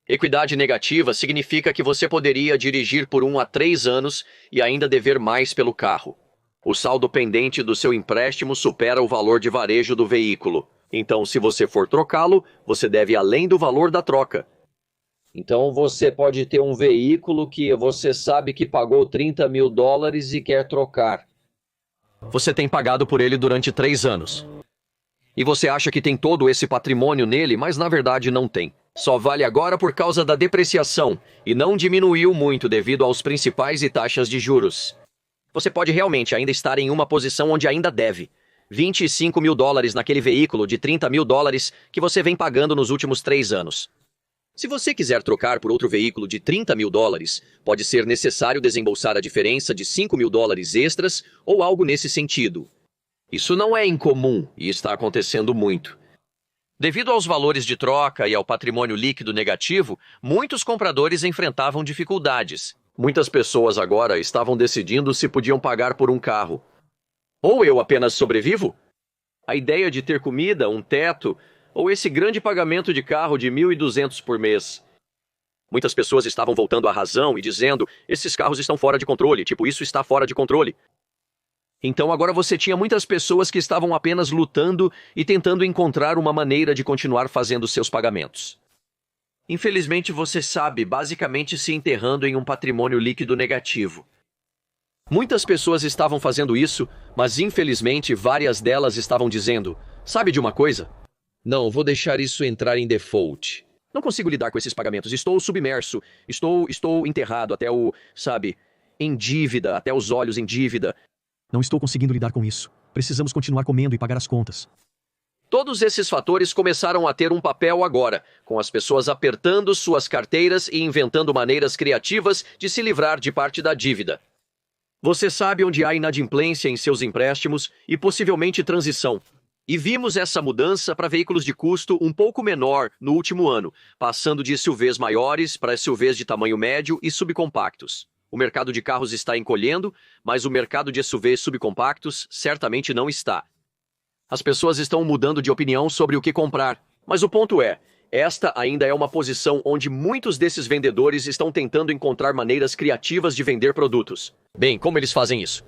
Equidade negativa significa que você poderia dirigir por 1 a 3 anos e ainda dever mais pelo carro. O saldo pendente do seu empréstimo supera o valor de varejo do veículo. Então, se você for trocá-lo, você deve além do valor da troca. Então, você pode ter um veículo que você sabe que pagou $30 mil e quer trocar. Você tem pagado por ele durante 3 anos. E você acha que tem todo esse patrimônio nele, mas na verdade não tem. Só vale agora por causa da depreciação e não diminuiu muito devido aos principais e taxas de juros. Você pode realmente ainda estar em uma posição onde ainda deve. 25 mil dólares naquele veículo de 30 mil dólares que você vem pagando nos últimos 3 anos. Se você quiser trocar por outro veículo de 30 mil dólares, pode ser necessário desembolsar a diferença de 5 mil dólares extras ou algo nesse sentido. Isso não é incomum e está acontecendo muito. Devido aos valores de troca e ao patrimônio líquido negativo, muitos compradores enfrentavam dificuldades. Muitas pessoas agora estavam decidindo se podiam pagar por um carro. Ou eu apenas sobrevivo? A ideia de ter comida, um teto, ou esse grande pagamento de carro de 1.200 por mês. Muitas pessoas estavam voltando à razão e dizendo, esses carros estão fora de controle, tipo, isso está fora de controle. Então agora você tinha muitas pessoas que estavam apenas lutando e tentando encontrar uma maneira de continuar fazendo seus pagamentos. Infelizmente você sabe, basicamente se enterrando em um patrimônio líquido negativo. Muitas pessoas estavam fazendo isso, mas infelizmente várias delas estavam dizendo, sabe de uma coisa? Não, vou deixar isso entrar em default. Não consigo lidar com esses pagamentos, estou submerso, estou enterrado até em dívida, até os olhos em dívida. Não estou conseguindo lidar com isso. Precisamos continuar comendo e pagar as contas. Todos esses fatores começaram a ter um papel agora, com as pessoas apertando suas carteiras e inventando maneiras criativas de se livrar de parte da dívida. Você sabe onde há inadimplência em seus empréstimos e possivelmente transição. E vimos essa mudança para veículos de custo um pouco menor no último ano, passando de SUVs maiores para SUVs de tamanho médio e subcompactos. O mercado de carros está encolhendo, mas o mercado de SUVs subcompactos certamente não está. As pessoas estão mudando de opinião sobre o que comprar, mas o ponto é, esta ainda é uma posição onde muitos desses vendedores estão tentando encontrar maneiras criativas de vender produtos. Bem, como eles fazem isso?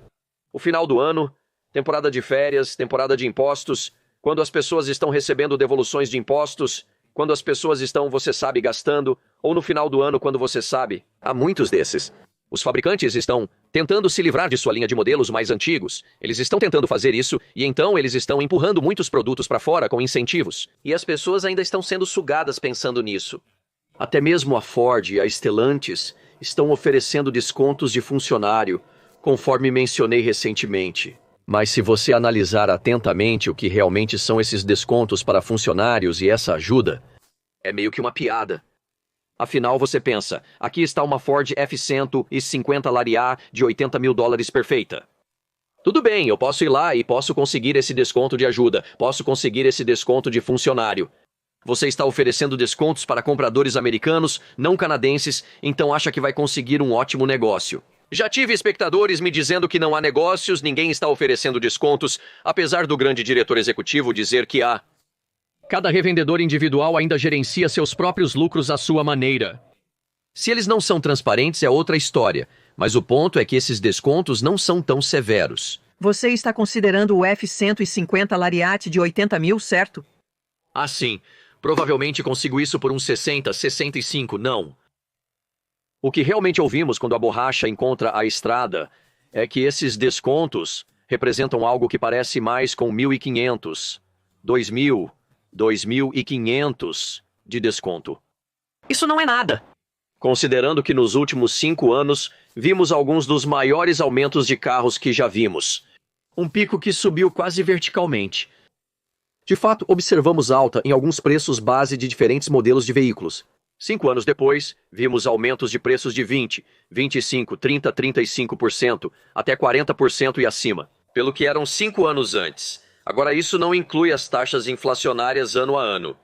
O final do ano, temporada de férias, temporada de impostos, quando as pessoas estão recebendo devoluções de impostos, quando as pessoas estão, você sabe, gastando, ou no final do ano quando você sabe, há muitos desses. Os fabricantes estão tentando se livrar de sua linha de modelos mais antigos. Eles estão tentando fazer isso e então eles estão empurrando muitos produtos para fora com incentivos. E as pessoas ainda estão sendo sugadas pensando nisso. Até mesmo a Ford e a Stellantis estão oferecendo descontos de funcionário, conforme mencionei recentemente. Mas se você analisar atentamente o que realmente são esses descontos para funcionários e essa ajuda, é meio que uma piada. Afinal, você pensa, aqui está uma Ford F-150 Lariat de 80 mil dólares perfeita. Tudo bem, eu posso ir lá e posso conseguir esse desconto de ajuda, posso conseguir esse desconto de funcionário. Você está oferecendo descontos para compradores americanos, não canadenses, então acha que vai conseguir um ótimo negócio. Já tive espectadores me dizendo que não há negócios, ninguém está oferecendo descontos, apesar do grande diretor executivo dizer que há. Cada revendedor individual ainda gerencia seus próprios lucros à sua maneira. Se eles não são transparentes é outra história, mas o ponto é que esses descontos não são tão severos. Você está considerando o F-150 Lariat de 80 mil, certo? Ah, sim. Provavelmente consigo isso por uns 60, 65, não. O que realmente ouvimos quando a borracha encontra a estrada é que esses descontos representam algo que parece mais com 1.500, 2.000, 2.500 de desconto. Isso não é nada. Considerando que nos últimos 5 anos vimos alguns dos maiores aumentos de carros que já vimos. Um pico que subiu quase verticalmente. De fato, observamos alta em alguns preços base de diferentes modelos de veículos. 5 anos depois, vimos aumentos de preços de 20, 25, 30, 35%, até 40% e acima, pelo que eram 5 anos antes. Agora, isso não inclui as taxas inflacionárias ano a ano.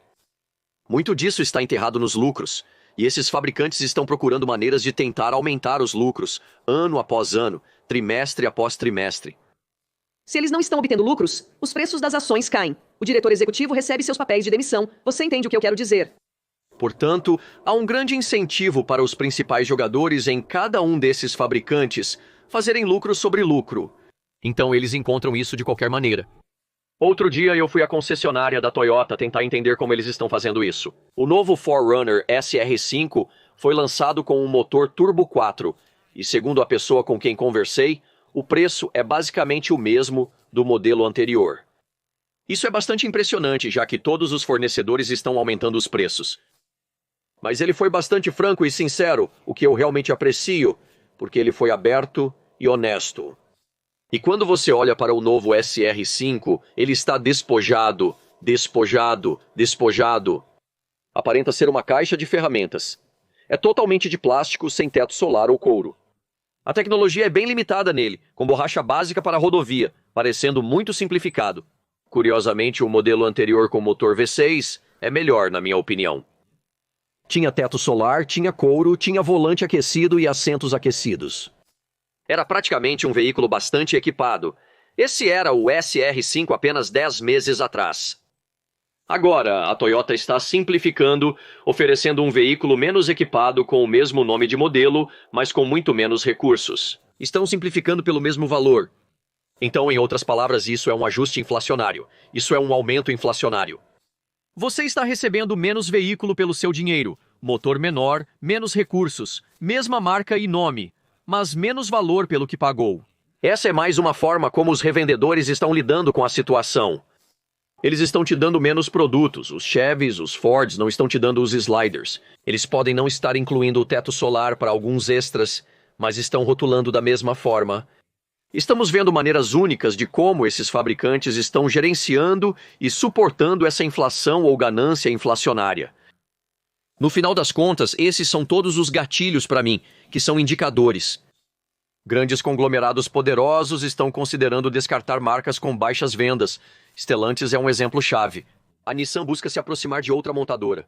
Muito disso está enterrado nos lucros, e esses fabricantes estão procurando maneiras de tentar aumentar os lucros, ano após ano, trimestre após trimestre. Se eles não estão obtendo lucros, os preços das ações caem. O diretor executivo recebe seus papéis de demissão. Você entende o que eu quero dizer? Portanto, há um grande incentivo para os principais jogadores em cada um desses fabricantes fazerem lucro sobre lucro. Então eles encontram isso de qualquer maneira. Outro dia eu fui à concessionária da Toyota tentar entender como eles estão fazendo isso. O novo 4Runner SR5 foi lançado com um motor Turbo 4, e segundo a pessoa com quem conversei, o preço é basicamente o mesmo do modelo anterior. Isso é bastante impressionante, já que todos os fornecedores estão aumentando os preços. Mas ele foi bastante franco e sincero, o que eu realmente aprecio, porque ele foi aberto e honesto. E quando você olha para o novo SR5, ele está despojado, despojado, despojado. Aparenta ser uma caixa de ferramentas. É totalmente de plástico, sem teto solar ou couro. A tecnologia é bem limitada nele, com borracha básica para rodovia, parecendo muito simplificado. Curiosamente, o modelo anterior com motor V6 é melhor, na minha opinião. Tinha teto solar, tinha couro, tinha volante aquecido e assentos aquecidos. Era praticamente um veículo bastante equipado. Esse era o SR5 apenas 10 meses atrás. Agora, a Toyota está simplificando, oferecendo um veículo menos equipado com o mesmo nome de modelo, mas com muito menos recursos. Estão simplificando pelo mesmo valor. Então, em outras palavras, isso é um ajuste inflacionário. Isso é um aumento inflacionário. Você está recebendo menos veículo pelo seu dinheiro, motor menor, menos recursos, mesma marca e nome, mas menos valor pelo que pagou. Essa é mais uma forma como os revendedores estão lidando com a situação. Eles estão te dando menos produtos. Os Chevys, os Fords não estão te dando os sliders. Eles podem não estar incluindo o teto solar para alguns extras, mas estão rotulando da mesma forma. Estamos vendo maneiras únicas de como esses fabricantes estão gerenciando e suportando essa inflação ou ganância inflacionária. No final das contas, esses são todos os gatilhos para mim, que são indicadores. Grandes conglomerados poderosos estão considerando descartar marcas com baixas vendas. Stellantis é um exemplo-chave. A Nissan busca se aproximar de outra montadora.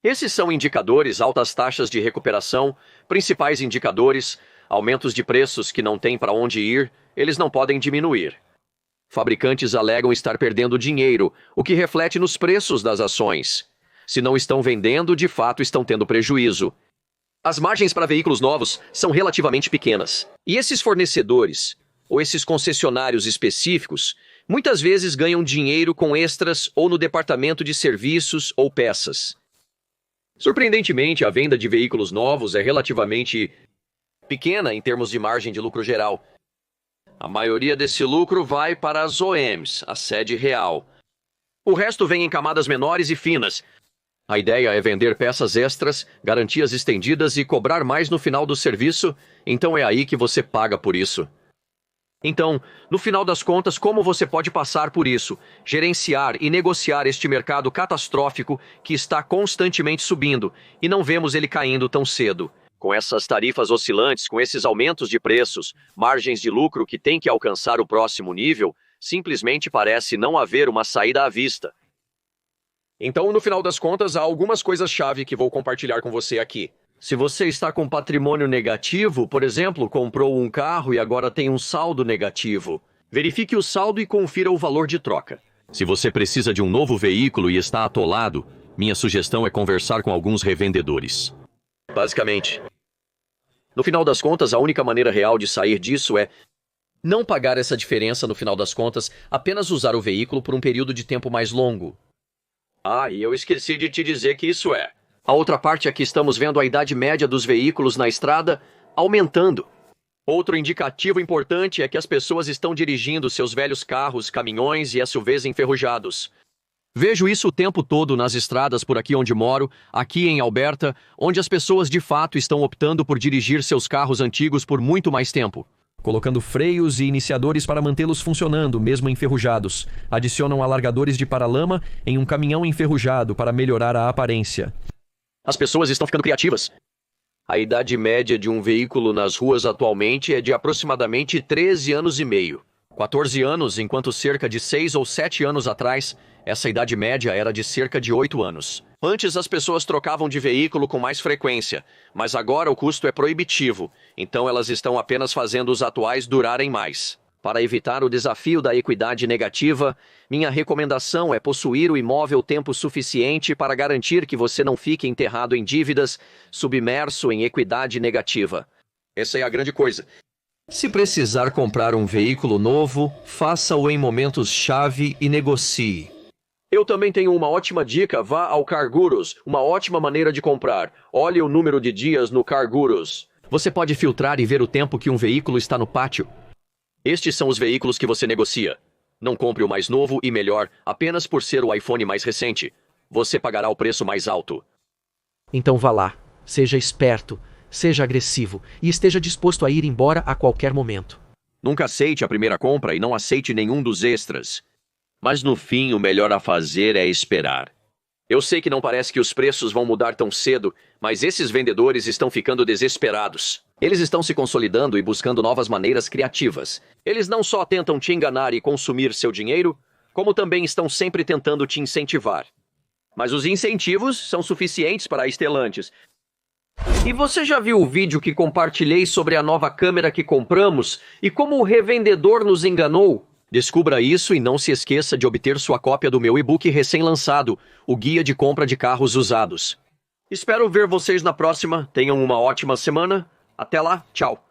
Esses são indicadores, altas taxas de recuperação, principais indicadores, aumentos de preços que não têm para onde ir, eles não podem diminuir. Fabricantes alegam estar perdendo dinheiro, o que reflete nos preços das ações. Se não estão vendendo, de fato estão tendo prejuízo. As margens para veículos novos são relativamente pequenas. E esses fornecedores, ou esses concessionários específicos, muitas vezes ganham dinheiro com extras ou no departamento de serviços ou peças. Surpreendentemente, a venda de veículos novos é relativamente pequena em termos de margem de lucro geral. A maioria desse lucro vai para as OEMs, a sede real. O resto vem em camadas menores e finas. A ideia é vender peças extras, garantias estendidas e cobrar mais no final do serviço, então é aí que você paga por isso. Então, no final das contas, como você pode passar por isso, gerenciar e negociar este mercado catastrófico que está constantemente subindo, e não vemos ele caindo tão cedo? Com essas tarifas oscilantes, com esses aumentos de preços, margens de lucro que têm que alcançar o próximo nível, simplesmente parece não haver uma saída à vista. Então, no final das contas, há algumas coisas-chave que vou compartilhar com você aqui. Se você está com patrimônio negativo, por exemplo, comprou um carro e agora tem um saldo negativo, verifique o saldo e confira o valor de troca. Se você precisa de um novo veículo e está atolado, minha sugestão é conversar com alguns revendedores. Basicamente. No final das contas, a única maneira real de sair disso é não pagar essa diferença no final das contas, apenas usar o veículo por um período de tempo mais longo. Ah, e eu esqueci de te dizer que isso é. A outra parte é que estamos vendo a idade média dos veículos na estrada aumentando. Outro indicativo importante é que as pessoas estão dirigindo seus velhos carros, caminhões e SUVs enferrujados. Vejo isso o tempo todo nas estradas por aqui onde moro, aqui em Alberta, onde as pessoas de fato estão optando por dirigir seus carros antigos por muito mais tempo. Colocando freios e iniciadores para mantê-los funcionando, mesmo enferrujados. Adicionam alargadores de paralama em um caminhão enferrujado para melhorar a aparência. As pessoas estão ficando criativas. A idade média de um veículo nas ruas atualmente é de aproximadamente 13 anos e meio. 14 anos, enquanto cerca de 6 ou 7 anos atrás, essa idade média era de cerca de 8 anos. Antes as pessoas trocavam de veículo com mais frequência, mas agora o custo é proibitivo, então elas estão apenas fazendo os atuais durarem mais. Para evitar o desafio da equidade negativa, minha recomendação é possuir o imóvel tempo suficiente para garantir que você não fique enterrado em dívidas, submerso em equidade negativa. Essa é a grande coisa. Se precisar comprar um veículo novo, faça-o em momentos-chave e negocie. Eu também tenho uma ótima dica, vá ao CarGurus, uma ótima maneira de comprar. Olhe o número de dias no CarGurus. Você pode filtrar e ver o tempo que um veículo está no pátio. Estes são os veículos que você negocia. Não compre o mais novo e melhor, apenas por ser o iPhone mais recente. Você pagará o preço mais alto. Então vá lá, seja esperto, seja agressivo e esteja disposto a ir embora a qualquer momento. Nunca aceite a primeira compra e não aceite nenhum dos extras. Mas no fim, o melhor a fazer é esperar. Eu sei que não parece que os preços vão mudar tão cedo, mas esses vendedores estão ficando desesperados. Eles estão se consolidando e buscando novas maneiras criativas. Eles não só tentam te enganar e consumir seu dinheiro, como também estão sempre tentando te incentivar. Mas os incentivos são suficientes para a Stellantis. E você já viu o vídeo que compartilhei sobre a nova câmera que compramos e como o revendedor nos enganou? Descubra isso e não se esqueça de obter sua cópia do meu e-book recém-lançado, o Guia de Compra de Carros Usados. Espero ver vocês na próxima. Tenham uma ótima semana. Até lá, tchau.